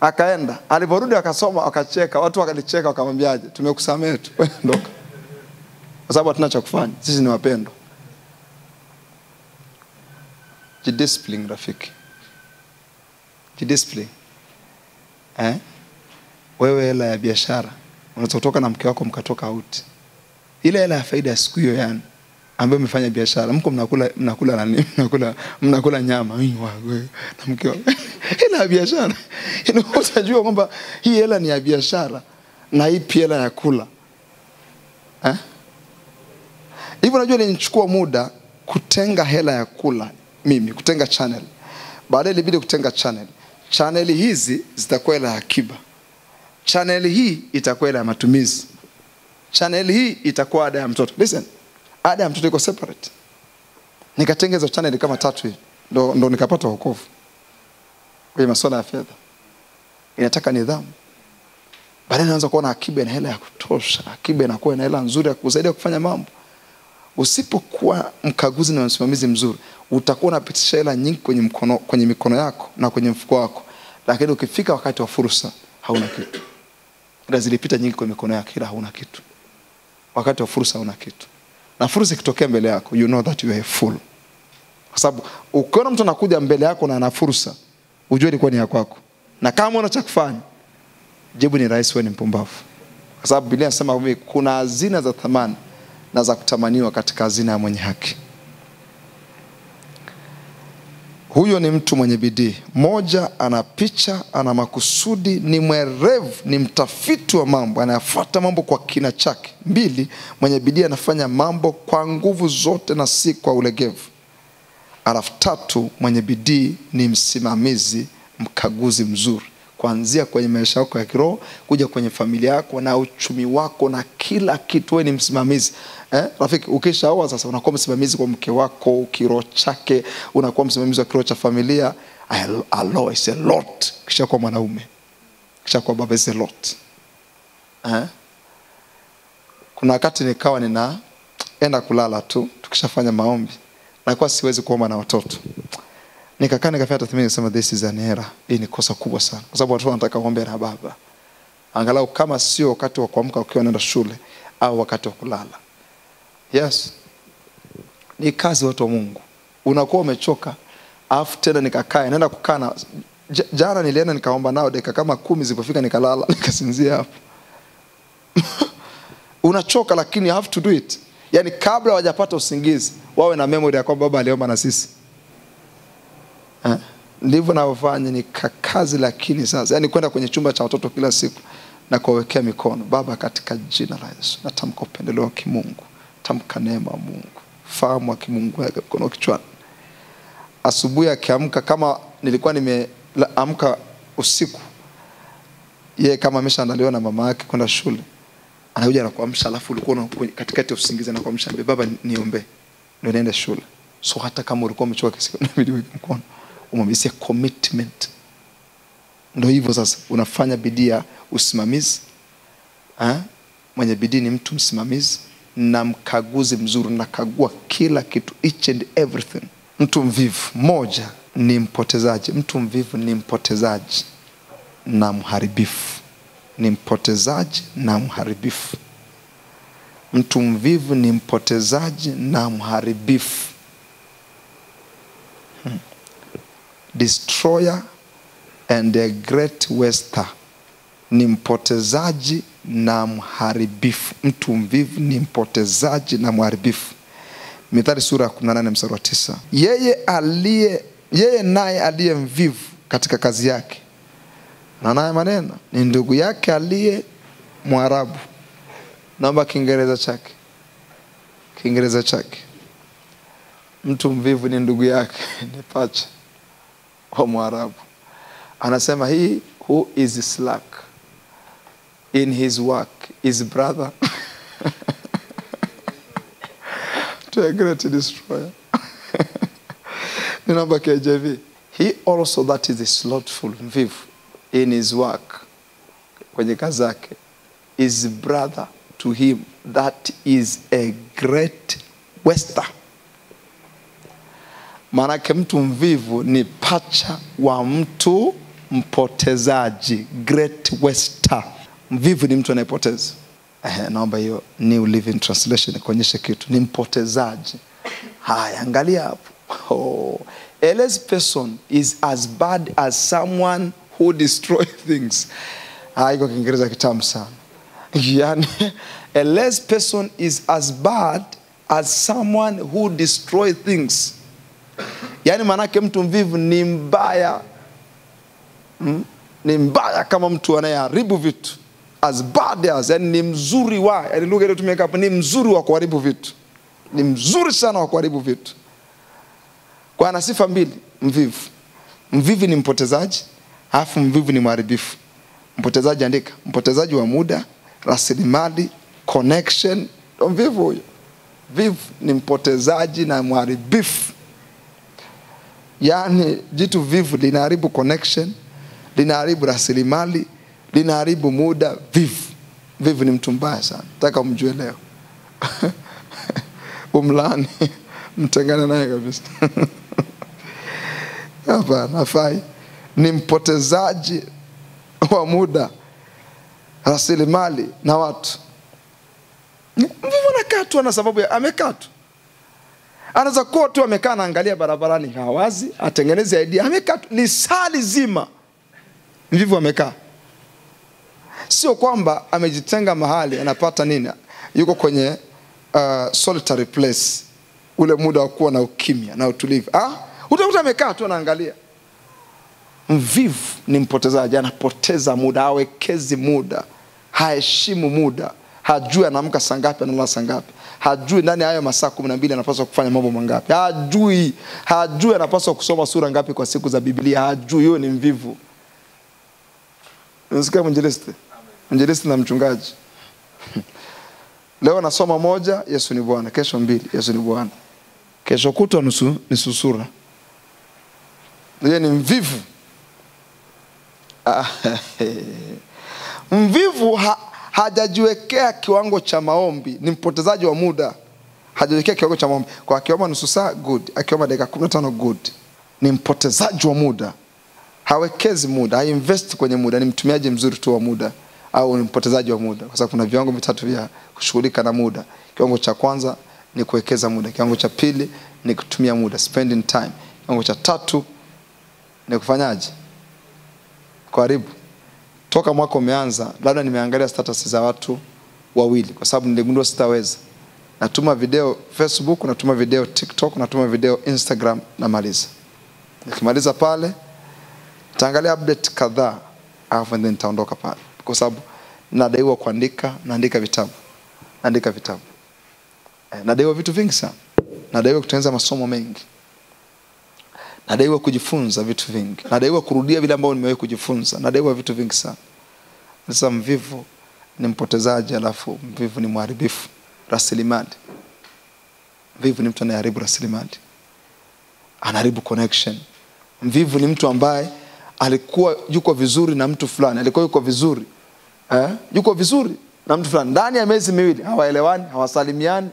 Akaenda, aliporudi akasoma, akacheka, watu wakalicheka, wakamwambiaje, tumekusamehe tu, ondoka. Kwa sababu hatuna cha kufanya, sisi ni wapendwa. Jidiscipline rafiki. Jidiscipline. Wewe hela ya biashara, unaweza kutoka na mke wako mkatoka out. Ile hela ya faida ya siku hiyo yani, ambayo umefanya biashara, mko mnakula nani? Mnakula nyama wewe na mke wako. Hela ya biashara. Utajua kwamba hii hela ni ya biashara na hii pia hela ya kula. Hivyo najua nilichukua muda kutenga hela ya kula, mimi kutenga channel. Baadaye ilibidi kutenga channel. Channel hizi zitakuwa hela ya akiba. Channel hii itakuwa hela ya matumizi. Channel hii itakuwa ada ya mtoto. Listen, ada ya mtoto iko separate. Nikatengeza channel kama 3 hivi. Ndo nikapata wokovu. Kwa masuala ya fedha. Inataka nidhamu. Baadaye naanza kuona akiba na hela ya kutosha. Akiba inakuwa na hela nzuri ya kusaidia kufanya mambo. Usipokuwa mkaguzi na msimamizi mzuri, utakuwa unapitisha hela nyingi kwenye mikono yako na kwenye mfuko wako. Lakini ukifika wakati wa fursa, hauna kitu. Hela zilipita nyingi kwenye mikono yako, ila hauna kitu. Wakati wa fursa hauna kitu. Na fursa ikitokea mbele yako, you know that you are full. Kwa sababu ukiona mtu anakuja mbele yako na ana fursa, ujue ilikuwa ni ya kwako. Na kama una cha kufanya, jibu ni rahisi, wewe ni mpumbavu. Kwa sababu Biblia inasema kuna hazina za thamani na za kutamaniwa katika hazina ya mwenye haki. Huyo ni mtu mwenye bidii. Moja, ana picha, ana makusudi, ni mwerevu, ni mtafiti wa mambo, anayafuata mambo kwa kina chake. 2, mwenye bidii anafanya mambo kwa nguvu zote na si kwa ulegevu. 3, mwenye bidii ni msimamizi, mkaguzi mzuri. Kuanzia kwenye maisha yako ya kiroho, kuja kwenye familia yako na uchumi wako na kila kitu, wewe ni msimamizi. Rafiki, ukishaoa sasa unakuwa msimamizi kwa mke wako, kiroho chake, unakuwa msimamizi wa kiroho cha familia. Allah is a lot. Kisha kwa mwanaume, kisha kwa baba is a lot. Kuna wakati nikawa ninaenda kulala tu, tukishafanya maombi, na kwa siwezi kuomba na watoto. Nikakaa nikafanya tathmini, nikasema this is an error. Hii ni kosa kubwa sana. Kwa sababu watu wanataka kuomba na baba. Angalau kama sio wakati wa kuamka ukiwa unaenda shule au wakati wa kulala. Yes. Ni kazi watu wa Mungu. Unakuwa umechoka, afu tena nikakaa, naenda kukaa na jana nilienda nikaomba nao dakika kama 10 zilipofika nikalala, nikasinzia hapo. Unachoka lakini you have to do it. Yaani kabla hawajapata usingizi, wawe na memory ya kwamba baba aliomba na sisi. Ndivyo naofanya ni kazi, lakini sasa yani kwenda kwenye chumba cha watoto kila siku na kuwekea mikono. Baba, katika jina la Yesu natamka upendeleo wa kimungu, tamka neema ya Mungu, fahamu wa kimungu weka mkono kichwani. Asubuhi akiamka, kama nilikuwa nimeamka usiku, yeye kama ameshaandaliwa na mama yake kwenda shule, anakuja na kuamsha, alafu ulikuwa katikati ya usingizi na kuamsha, baba niombe ndio niende shule. So hata kama ulikuwa umechoka kisiku, inabidi uweke mkono, umwambie commitment. Ndio hivyo sasa, unafanya bidii ya usimamizi. Mwenye bidii ni mtu msimamizi na mkaguzi mzuri, na kagua kila kitu, each and everything. Mtu mvivu, moja, ni mpotezaji. Mtu mvivu ni mpotezaji na mharibifu. Ni mpotezaji na mharibifu. Mtu mvivu ni mpotezaji na mharibifu. Destroyer and a great waster. Ni mpotezaji na mharibifu. Mtu mvivu ni mpotezaji na mharibifu. Mithali sura ya 18 mstari wa 9. Yeye naye aliye mvivu katika kazi yake, na naye maneno, ni ndugu yake aliye Mwarabu. Naomba Kiingereza chake. Mtu mvivu ni ndugu yake, ni pacha wa Mwarabu. Anasema he who is slack in his work is brother to a great destroyer. Ninaomba KJV. He also that is slothful, mvivu, in his work, kwenye kazi yake, is brother to him that is a great waster. Maanake mtu mvivu ni pacha wa mtu mpotezaji, great waster. Mvivu ni mtu anayepoteza. Naomba hiyo New Living Translation kuonyesha kitu, ni mpotezaji. Haya, angalia hapo. A less person is as bad as someone who destroys things. Iko Kiingereza kitamu sana. Yani, a less person is as bad as someone who destroy things. Yani manake mtu mvivu ni mbaya. Ni mbaya kama mtu anayeharibu vitu. As bad as, yani ni mzuri wa, yani lugha ile tumeka hapo, ni mzuri wa kuharibu vitu. Ni mzuri sana wa kuharibu vitu. Kwa ana sifa mbili, mvivu. Mvivu ni mpotezaji, alafu mvivu ni mharibifu. Mpotezaji andika, mpotezaji wa muda, rasilimali, connection, mvivu huyo. Vivu ni mpotezaji na mharibifu. Yani jitu vivu linaharibu connection, linaharibu rasilimali, linaharibu muda. Vivu ni mtu mbaya sana. Nataka umjue leo. Umlaani, mtengane naye kabisa. Hapana, hafai. Ni mpotezaji wa muda, rasilimali na watu. Mvivu anakaa tu na sababu ya amekaa tu. Anaweza kuwa tu amekaa anaangalia barabarani hawazi, atengeneze idea, amekaa tu lisali zima. Mvivu amekaa. Sio kwamba amejitenga mahali anapata nini, yuko kwenye solitary place, ule muda wa kuwa na ukimya na utulivu. Utakuta amekaa tu anaangalia. Mvivu ni mpotezaji, anapoteza muda, hawekezi muda, haheshimu muda, hajui anaamka saa ngapi, analala saa ngapi, hajui ndani ya hayo masaa 12 anapaswa kufanya mambo mangapi, hajui anapaswa kusoma sura ngapi kwa siku za Biblia, hajui. Huyo ni mvivu. Unasikia mwinjilisti? Mwinjilisti na mchungaji. Leo nasoma moja, Yesu ni Bwana. Kesho 2, Yesu ni Bwana. Kesho kutwa nusu sura. Yeye ni mvivu. Mvivu hajajiwekea kiwango cha maombi, ni mpotezaji wa muda. Hajajiwekea kiwango cha maombi. Kwa akiomba nusu saa good, akiomba dakika 15 good. Ni mpotezaji wa muda. Hawekezi muda, hainvest kwenye muda, ni mtumiaji mzuri tu wa muda, au ni mpotezaji wa muda. Kwa sababu kuna viwango vitatu vya kushughulika na muda. Kiwango cha kwanza ni kuwekeza muda, kiwango cha pili ni kutumia muda, spending time. Kiwango cha tatu ni kufanyaje? Kuharibu. Toka mwaka umeanza, labda nimeangalia status za watu wawili kwa sababu niligundua sitaweza. Natuma video Facebook, natuma video TikTok, natuma video Instagram na maliza. Nikimaliza pale, taangalia update kadhaa, alafu then nitaondoka pale. Kwa sababu nadaiwa kuandika, naandika vitabu. Nadaiwa vitu vingi sana. Nadaiwa kutengeneza masomo mengi. Nadaiwa kujifunza vitu vingi. Nadaiwa kurudia vile ambavyo nimewahi kujifunza. Nadaiwa vitu vingi sana. Sasa mvivu ni mpotezaji, alafu mvivu ni mharibifu. Rasilimali. Mvivu ni mtu anayeharibu rasilimali. Anaharibu connection. Mvivu ni mtu ambaye alikuwa yuko vizuri na mtu fulani, yuko vizuri na mtu fulani, ndani ya miezi 2 hawaelewani, hawasalimiani,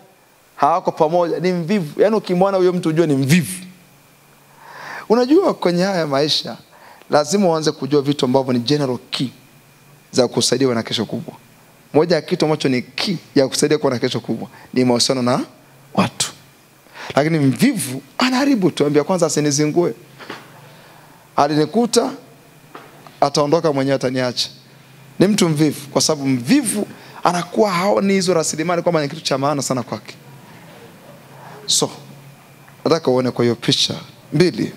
hawako pamoja, ni mvivu. Yani ukimwona huyo mtu ujue ni mvivu. Unajua kwenye haya maisha lazima uanze kujua vitu ambavyo ni general key za kusaidia na kesho kubwa. Moja ya kitu ambacho ni key ya kusaidia kwa na kesho kubwa ni mahusiano na watu. Lakini mvivu anaharibu tu, ambia kwanza asinizingue. Alinikuta, ataondoka mwenyewe, ataniacha. Ni mtu mvivu, kwa sababu mvivu anakuwa haoni hizo rasilimali kwamba ni kitu cha maana sana kwake. So, nataka uone kwa hiyo picha 2.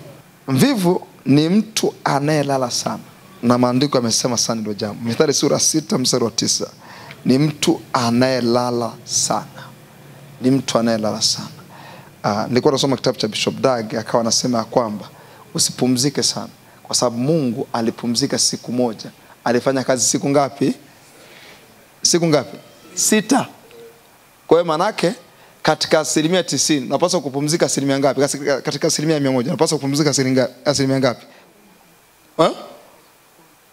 Mvivu ni mtu anayelala sana. Na maandiko yamesema sana ndio jambo. Mithali sura 6 mstari wa 9. Ni mtu anayelala sana. Ni mtu anayelala sana. Nilikuwa nasoma kitabu cha Bishop Dag, akawa anasema kwamba usipumzike sana, kwa sababu Mungu alipumzika siku moja. Alifanya kazi siku ngapi? 6. Kwa hiyo manake katika 90% unapaswa kupumzika 10% ngapi? Katika 100% unapaswa kupumzika 10% ngapi?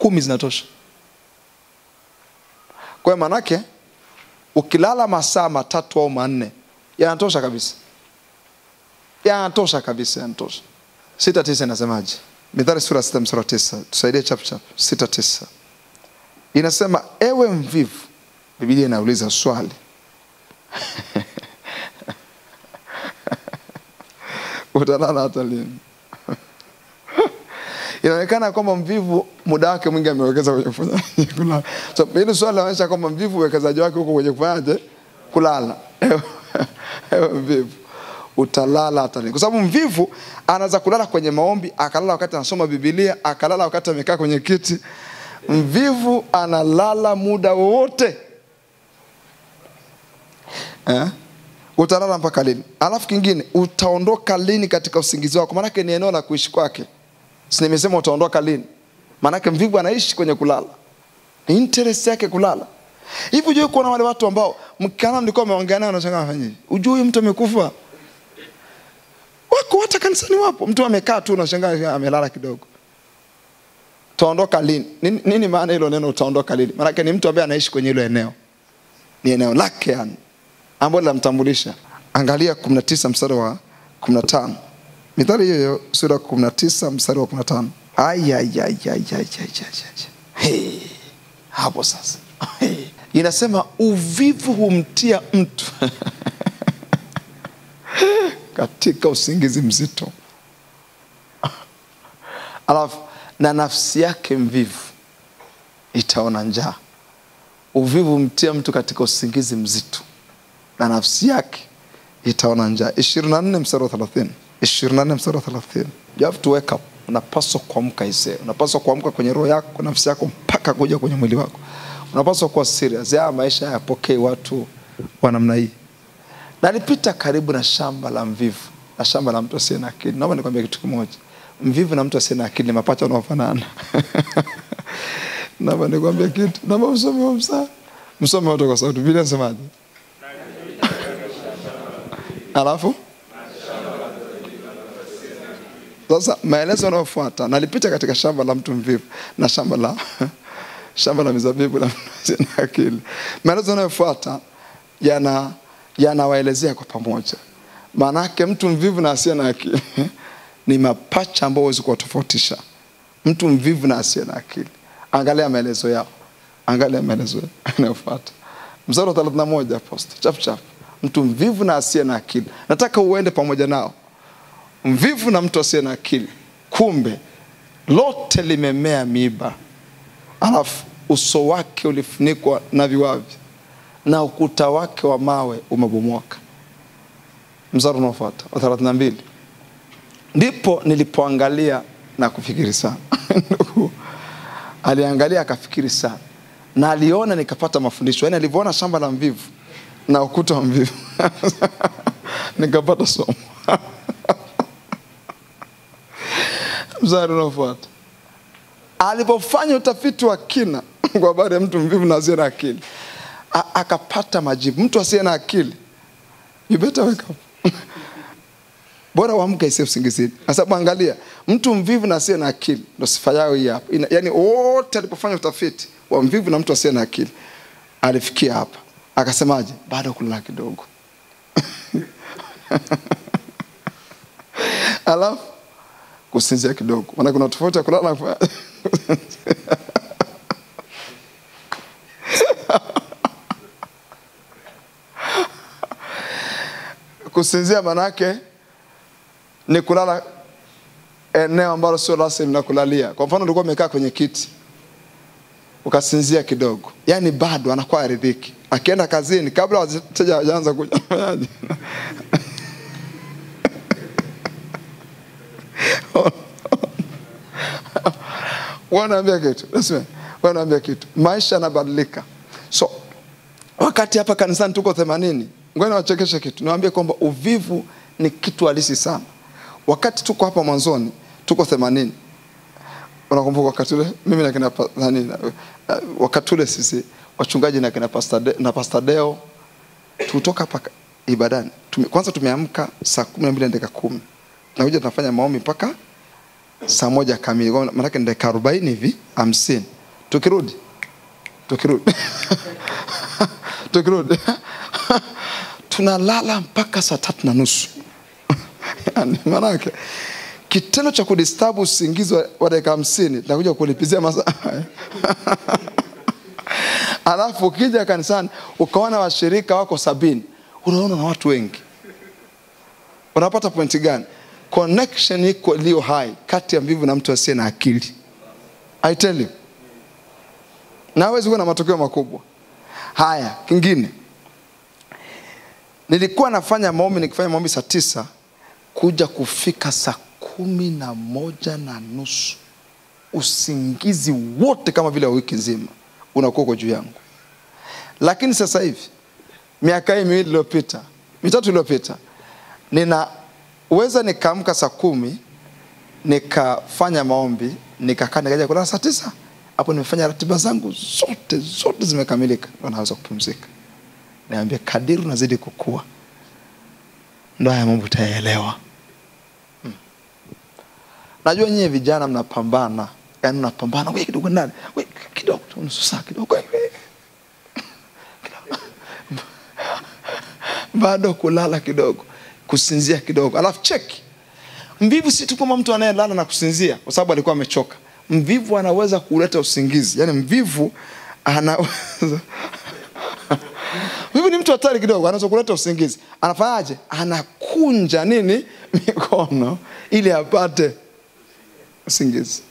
10 zinatosha. Kwa hiyo manake ukilala masaa 3 au 4 yanatosha kabisa. Yanatosha. 6:9 inasemaje? Mithali sura 6 mstari wa 9. Tusaidie chap 6:9. Inasema, ewe mvivu. Biblia inauliza swali. Utalala hata lini? Inaonekana kwamba mvivu muda wake mwingi amewekeza kwenye kufanya kulala. So hili swali linaonyesha kwamba mvivu uwekezaji wake huko kwenye kufanyaje? Kulala. Ewe mvivu, utalala hata lini? Kwa sababu mvivu anaweza kulala kwenye maombi, akalala wakati anasoma Biblia, akalala wakati amekaa kwenye kiti. Mvivu analala muda wote. Utalala mpaka lini? Alafu kingine, utaondoka lini katika usingizi wako? Maana ni eneo la kuishi kwake. Si nimesema utaondoka lini? Maana mvivu anaishi kwenye kulala. Ni interest yake kulala. Hivi unajua kuna wale watu ambao mkana mlikuwa mmeongea nao unashangaa afanye. Unajua mtu amekufa. Wako hata kanisani wapo. Mtu amekaa tu unashangaa amelala kidogo. Utaondoka lini? Nini maana hilo neno utaondoka lini? Maana ni mtu ambaye anaishi kwenye hilo eneo. Ni eneo lake yani, ambalo linamtambulisha. Angalia 19 mstari wa 15. Mithali hiyo sura 19 mstari wa 15. Hey, hapo sasa. Hey. Inasema uvivu humtia mtu katika usingizi mzito. Alafu na nafsi yake mvivu itaona njaa. Uvivu humtia mtu katika usingizi mzito, na nafsi yake itaona njaa. 24 mstari wa 30. 24 mstari wa 30. You have to wake up. Unapaswa kuamka ise. Unapaswa kuamka kwenye roho yako, nafsi yako mpaka kuja kwenye mwili wako. Unapaswa kuwa serious. Ya maisha hayapokei watu wa namna hii. Nalipita karibu na shamba la mvivu na shamba la mtu asiye na akili. Naomba nikwambie kitu kimoja. Mvivu na mtu asiye na akili mapacha wanaofanana. Naomba nikwambie kitu. Naomba msome wote kwa sauti. Biblia inasemaje? Alafu sasa maelezo yanayofuata, nalipita katika shamba la mtu mvivu na shamba la mizabibu la mtu asiye na akili. Maelezo yanayofuata yanawaelezea kwa pamoja. Maana yake mtu mvivu na asiye na akili ni mapacha ambao huwezi kuwatofautisha. Mtu mvivu na asiye na akili. Angalia maelezo yao. Angalia maelezo yanayofuata. Mstari wa 31 apostle. Chap. Mtu mvivu na asiye na akili. Nataka uende pamoja nao. Mvivu na mtu asiye na akili. Kumbe lote limemea miiba. Alafu uso wake ulifunikwa na viwavi, na ukuta wake wa mawe umebomoka. Mstari unaofuata wa 32. Ndipo nilipoangalia na kufikiri sana. Aliangalia akafikiri sana. Na aliona nikapata mafundisho. Yaani alivyoona shamba la mvivu na ukuta wa mvivu nikapata somo. Mstari unaofuata. Alipofanya utafiti wa kina kwa habari ya mtu mvivu na asiye na akili, akapata majibu. Mtu asiye na akili, you better wake up. Bora uamke isiwe usingizini. Kwa sababu angalia, mtu mvivu na asiye na akili ndio sifa yao hii hapa. Yaani wote alipofanya utafiti wa mvivu na mtu asiye na akili, alifikia hapa. Akasemaje? Bado kulala kidogo. Alafu kusinzia kidogo. Maana kuna tofauti ya kulala na kusinzia manake ni kulala eneo ambalo sio rasmi na kulalia. Kwa mfano ulikuwa umekaa kwenye kiti ukasinzia kidogo, yani bado anakuwa aridhiki. Akienda kazini kabla wateja hawajaanza kuja wanaambia kitu. Maisha yanabadilika. So wakati hapa kanisani tuko 80, ngoja niwachekeshe kitu. Niwaambie kwamba uvivu ni kitu halisi sana. Wakati tuko hapa mwanzoni tuko 80. Unakumbuka wakati ule mimi na kina wakati ule sisi wachungaji na kina Pastor Deo tutoka hapa ibadani. Kwanza tumeamka saa 12:10. Na kuja tunafanya maombi mpaka saa 1 kamili. Maana yake dakika 40 hivi 50. Tukirudi tunalala mpaka saa 3:30. Yani maana yake kitendo cha kudisturb usingizi wa dakika 50 tunakuja kulipizia masaa. Alafu ukija kanisani ukaona washirika wako 70, unaona na watu wengi. Unapata pointi gani? connection iko iliyo hai kati ya mvivu na mtu asiye na akili. I tell you. Na hawezi kuwa na matokeo makubwa. Haya, kingine. Nilikuwa nafanya maombi, nikifanya maombi saa 9, kuja kufika saa 11:30. Usingizi wote kama vile wiki nzima unakuwa kwa juu yangu. Lakini sasa hivi, miaka hii 2 iliyopita, 3 iliyopita, ninaweza nikaamka saa 10, nikafanya maombi, nikakaa nikaja kulala saa 9. Hapo nimefanya ratiba zangu zote zimekamilika, naweza kupumzika. Niambia kadiri unazidi kukua, ndio haya mambo utaelewa. Najua nyinyi vijana mnapambana, yani mnapambana, wewe kidogo ndani, wewe kidogo nusu saa kidogo. Bado kulala kidogo, kusinzia kidogo. Alafu cheki. Mvivu si tu kama mtu anayelala na kusinzia kwa sababu alikuwa amechoka. Mvivu anaweza kuleta usingizi. Yaani mvivu anaweza Mvivu ni mtu hatari kidogo, anaweza kuleta usingizi. Anafanyaje? Anakunja nini? Mikono ili apate usingizi.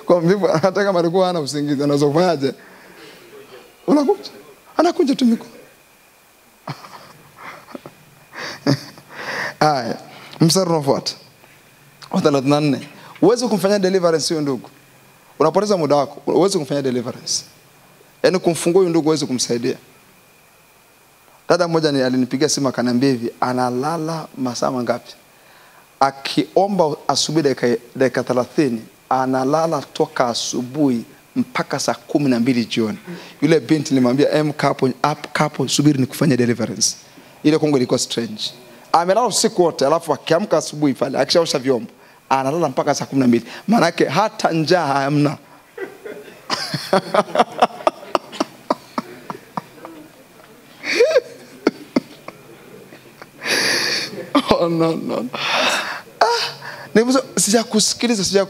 Kwa mvivu hata kama alikuwa hana usingizi, anaweza kufanyaje? Anakunja tu mikono. Haya, mstari unaofuata. 34. Uweze kumfanyia deliverance huyo ndugu. Unapoteza muda wako, uweze kumfanyia deliverance. Yaani kumfungua huyo ndugu, uweze kumsaidia. Dada mmoja alinipigia simu akaniambia hivi, analala masaa mangapi? Akiomba asubuhi dakika 30, analala toka asubuhi mpaka saa 12 jioni. Yule binti nilimwambia kapo subiri nikufanyia deliverance. Ile kongo ilikuwa strange. Amelala usiku wote, alafu akiamka asubuhi pale akishaosha vyombo analala mpaka saa 12. Maana yake hata njaa hamna. Oh no. Sijakusikiliza,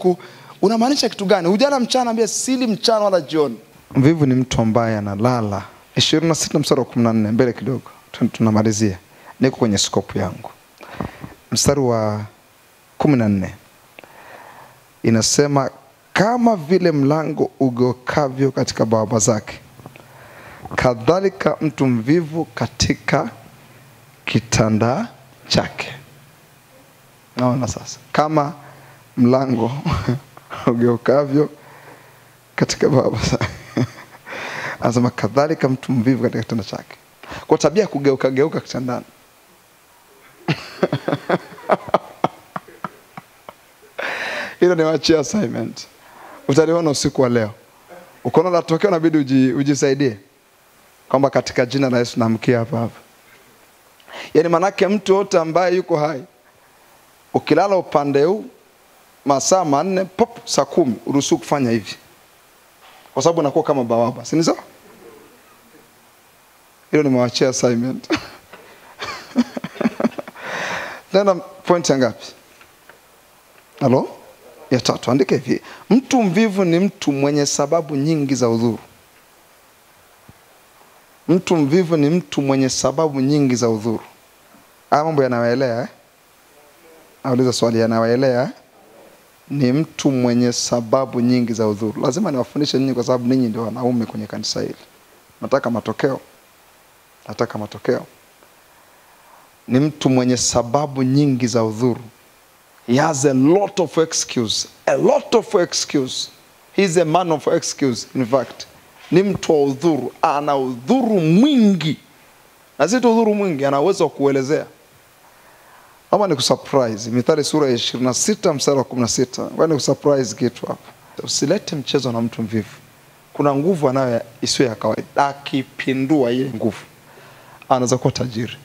unamaanisha kitu gani? Ujana mchana, ambia sili mchana wala jioni. Mvivu ni mtu ambaye analala. 26 mstari wa 14 mbele kidogo. Tunamalizia. Niko kwenye scope yangu. Mstari wa 14 inasema, kama vile mlango ugeukavyo katika bawaba zake, kadhalika mtu mvivu katika kitanda chake. Naona sasa, kama mlango ugeukavyo katika bawaba zake, anasema kadhalika mtu mvivu katika kitanda chake. Kwa tabia kugeuka kitandani. Hilo ni wachia assignment. Utaliona usiku wa leo. Ukiona la tokeo inabidi ujisaidie. Kwamba katika jina la Yesu naamkia hapa. Yaani manake mtu yote ambaye yuko hai, ukilala upande huu masaa 4 saa 10 uruhusu kufanya hivi. Kwa sababu unakuwa kama bawaba. Si ni sawa? Hilo ni mwachia assignment. Tena point ngapi? Halo? Ya 3. Andika hivi. Mtu mvivu ni mtu mwenye sababu nyingi za udhuru. Mtu mvivu ni mtu mwenye sababu nyingi za udhuru. Haya mambo yanawaelea Nauliza swali, yanawaelea Ni mtu mwenye sababu nyingi za udhuru. Lazima niwafundishe nyinyi kwa sababu ninyi ndio wanaume kwenye kanisa hili. Nataka matokeo. Ni mtu mwenye sababu nyingi za udhuru. He has a lot of excuse. He's a man of excuse. In fact, ni mtu wa udhuru. Ana udhuru mwingi. Na si tu udhuru mwingi, ana uwezo wa kuelezea. Ama ni kusurprise. Mithali sura ya 26 mstari wa 16. Kwani kusurprise kitu hapa. Usilete mchezo na mtu mvivu. Kuna nguvu anayo isiyo ya kawaida. Akipindua ile nguvu, anaweza kuwa tajiri.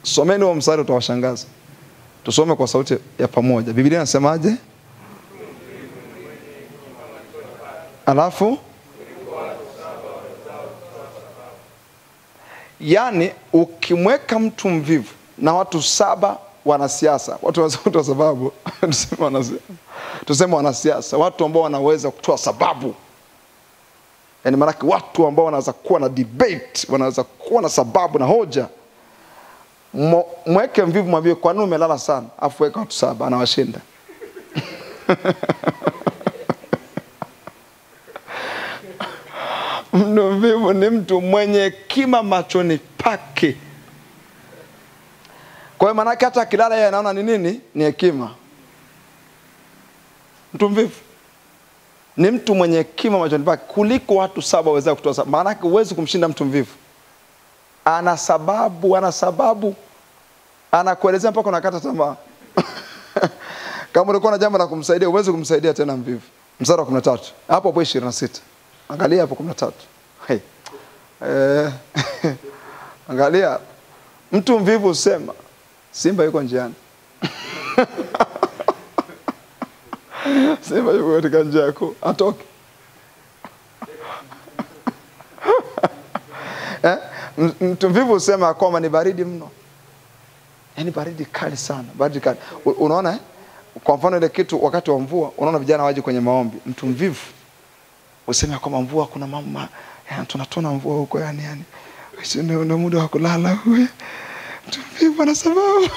Someni huo mstari utawashangaza. Tusome kwa sauti ya pamoja. Biblia inasemaje? Alafu yani ukimweka mtu mvivu na watu 7 wanasiasa, watu wa sababu, tuseme wanasiasa, watu ambao wanaweza kutoa sababu. Yani maana watu ambao wanaweza kuwa na debate, wanaweza kuwa na sababu na hoja. Mweke mvivu mwambie kwa nini umelala sana, afu weka watu 7 anawashinda. Mtu mvivu ni mtu mwenye hekima machoni pake. Kwa hiyo maana hata akilala yeye anaona ni nini? Ni hekima. Mtu mvivu ni mtu mwenye hekima machoni pake kuliko watu 7 waweza kutoa sababu. Maana huwezi kumshinda mtu mvivu. Ana sababu. Anakuelezea mpaka unakata tamaa. Kama ulikuwa na jambo la kumsaidia, huwezi kumsaidia tena mvivu. Mstari wa 13. Hapo 26. Angalia hapo 13. Hey. Angalia. Mtu mvivu usema simba yuko njiani. Simba yuko katika njia yako, atoke. Mtu mvivu usema kwamba ni baridi mno. Yaani baridi kali sana, baridi kali. Unaona kwa mfano ile kitu wakati wa mvua, unaona vijana waje kwenye maombi. Mtu mvivu useme kwamba mvua kuna mama, tunatona mvua huko yani. Ndio muda wa kulala huyo. Mtu mvivu ana sababu.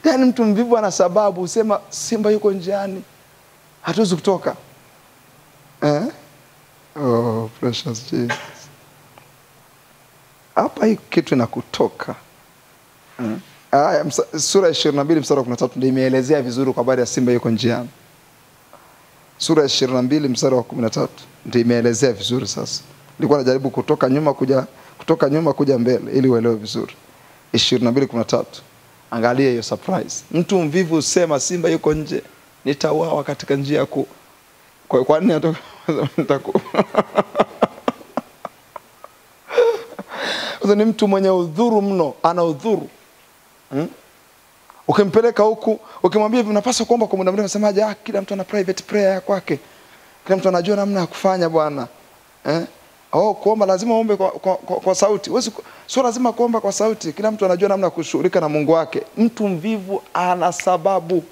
Yaani mtu mvivu ana sababu, usema simba yuko njiani, hatuwezi kutoka. Oh, precious Jesus. Hapa hii kitu inakutoka. Sura 22 mstari wa 13 ndio imeelezea vizuri kwa habari ya simba yuko njiani. Sura 22 mstari wa 13 ndio imeelezea vizuri sasa. Nilikuwa najaribu kutoka nyuma kuja mbele ili uelewe vizuri. 22:13. Angalia hiyo surprise. Mtu mvivu usema simba yuko nje, nitauawa katika njia kuu. Kwa nini atoka? Ni mtu mwenye udhuru mno, ana udhuru. Ukimpeleka huku, ukimwambia hivi unapaswa kuomba kwa muda mrefu, unasemaje? Kila mtu ana private prayer ya kwake. Kila mtu anajua namna ya kufanya bwana. Kuomba lazima uombe kwa sauti. Sio lazima kuomba kwa sauti. Kila mtu anajua namna ya kushughulika na Mungu wake. Mtu mvivu ana sababu.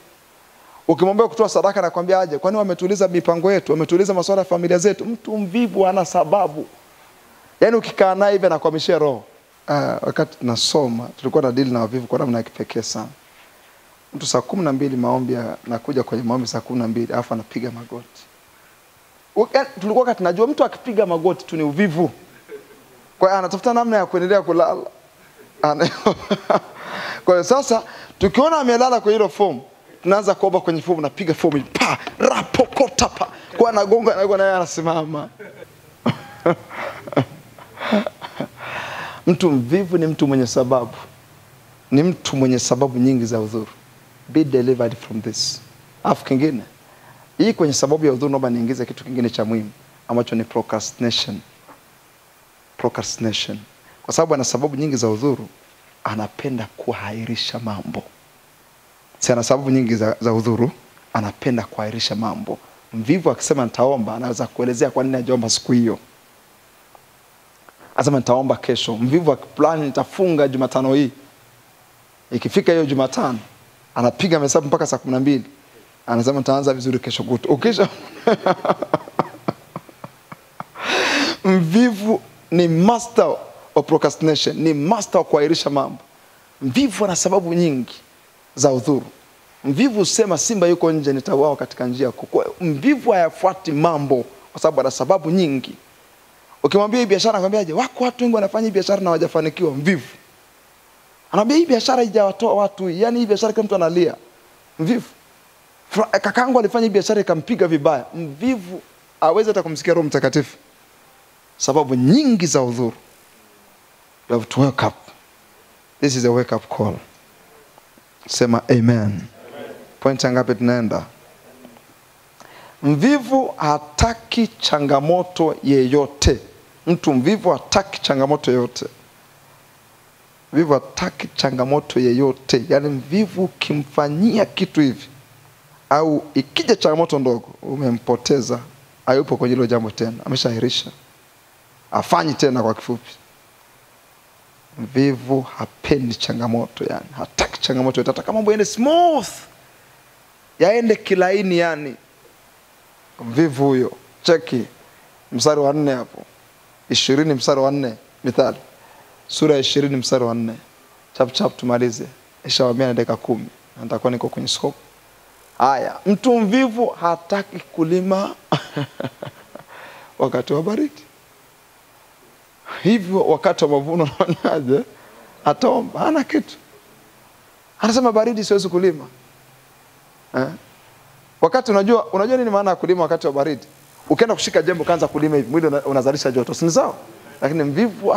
Ukimwambia kutoa sadaka na kwambia aje, kwani wametuuliza mipango yetu, wametuuliza masuala ya familia zetu. Mtu mvivu ana sababu. Yaani ukikaa naye hivi anakuhamishia roho. Wakati tunasoma tulikuwa na deal na wavivu kwa namna ya kipekee sana. Mtu saa 12 maombi anakuja kwenye maombi saa 12 alafu anapiga magoti. Tulikuwa tunajua mtu akipiga magoti tu ni uvivu. Kwa hiyo anatafuta namna ya kuendelea kulala. Kwa hiyo sasa tukiona amelala kwa hilo form, tunaanza kuomba kwenye form, napiga form pa rapokota pa. Kwa anagonga na yeye anasimama. Mtu mvivu ni mtu mwenye sababu. Ni mtu mwenye sababu nyingi za udhuru. Be delivered from this. Afu kingine. Hii kwenye sababu ya udhuru naomba niingize kitu kingine cha muhimu ambacho ni procrastination. Procrastination. Kwa sababu ana sababu nyingi za udhuru, anapenda kuahirisha mambo. Si ana sababu nyingi za udhuru, anapenda kuahirisha mambo. Mvivu akisema nitaomba, anaweza kuelezea kwa nini hajaomba siku hiyo. Asema nitaomba kesho. Mvivu akiplan nitafunga Jumatano hii. Ikifika hiyo Jumatano, anapiga hesabu mpaka saa 12. Anasema nitaanza vizuri kesho kutu. Ukisha mvivu ni master of procrastination, ni master wa kuahirisha mambo. Mvivu ana sababu nyingi za udhuru. Mvivu usema simba yuko nje, nitauawa katika njia kuu. Mvivu hayafuati mambo kwa sababu ana sababu nyingi. Ukimwambia hii biashara anakuambiaje? Wako watu wengi wanafanya hii biashara na hawajafanikiwa. Mvivu. Anambia hii biashara haijawatoa watu, yani hii biashara kila mtu analia. Mvivu. Kakangu alifanya hii biashara ikampiga vibaya. Mvivu hawezi hata kumsikia Roho Mtakatifu. Sababu nyingi za udhuru. You have to wake up. This is a wake up call. Sema amen. Point ngapi tunaenda? Mvivu hataki changamoto yeyote. Mtu mvivu hataki changamoto yoyote. Mvivu hataki changamoto yeyote. Yaani mvivu ukimfanyia kitu hivi au ikija changamoto ndogo, umempoteza, hayupo kwenye hilo jambo tena, ameshaahirisha. Afanyi tena kwa kifupi. Mvivu hapendi changamoto, yani hataki changamoto yoyote, kama mambo yaende smooth, yaende kilaini yani. Mvivu huyo. Cheki mstari wa 4 hapo. 20 mstari wa 4. Mithali sura ya 20 mstari wa 4. Chap tumalize. Ishawamia na dakika 10. Na nitakuwa niko kwenye scope. Haya, mtu mvivu hataki kulima wakati wa baridi. Hivyo wakati wa mavuno anaonaje? Ataomba, hana kitu. Anasema baridi siwezi kulima. Wakati unajua nini maana ya kulima wakati wa baridi? Ukienda kushika jembe kaanza kulima hivi, mwili unazalisha joto, si sawa? Lakini mvivu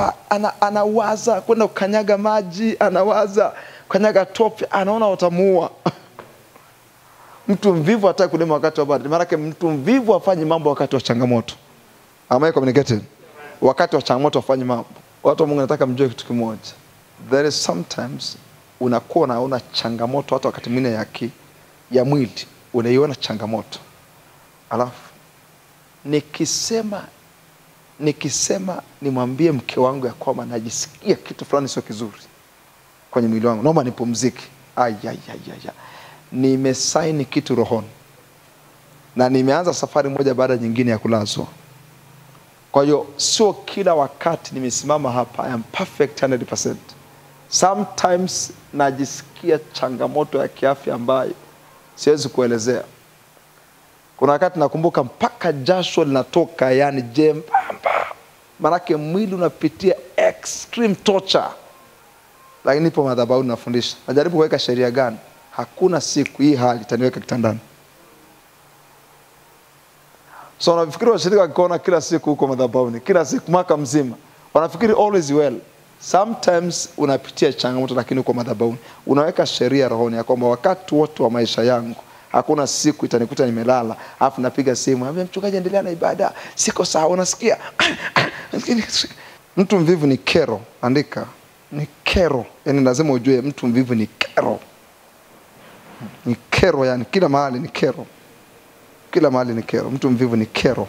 anawaza kwenda kukanyaga maji, anawaza kukanyaga tope, anaona utamuua. Mtu mvivu hataki kulima wakati wa baridi. Maana yake mtu mvivu afanye mambo wakati wa changamoto. Am I communicating? Wakati wa changamoto afanye mambo. Watu wa Mungu nataka mjue kitu kimoja. There is sometimes unakuwa unaona changamoto hata wakati mwingine ya mwili, unaiona changamoto. Alafu nikisema nimwambie mke wangu ya kwamba najisikia kitu fulani sio kizuri kwenye mwili wangu, naomba nipumzike. Nimesaini kitu rohoni. Na nimeanza safari moja baada nyingine ya kulazwa. Kwa hiyo sio kila wakati nimesimama hapa I am perfect 100%. Sometimes najisikia changamoto ya kiafya ambayo siwezi kuelezea. Kuna wakati nakumbuka mpaka jasho linatoka, yani jembamba. Manake mwili unapitia extreme torture. Lakini nipo madhabahu nafundisha. Najaribu kuweka sheria gani? Hakuna siku hii hali itaniweka kitandani. So wanafikiri washirika wakikuona kila siku huko madhabahuni, kila siku mwaka mzima, wanafikiri always well. Sometimes unapitia changamoto lakini uko madhabahuni. Unaweka sheria rohoni ya kwamba wakati wote wa maisha yangu hakuna siku itanikuta nimelala alafu napiga simu, "Ambia mchungaji endelea na ibada. Siko sawa, unasikia?" Mtu mvivu ni kero, andika. Ni kero. Yaani lazima ujue mtu mvivu ni kero. Ni kero, yani kila mahali ni kero. Kila mahali ni kero. Mtu mvivu ni kero.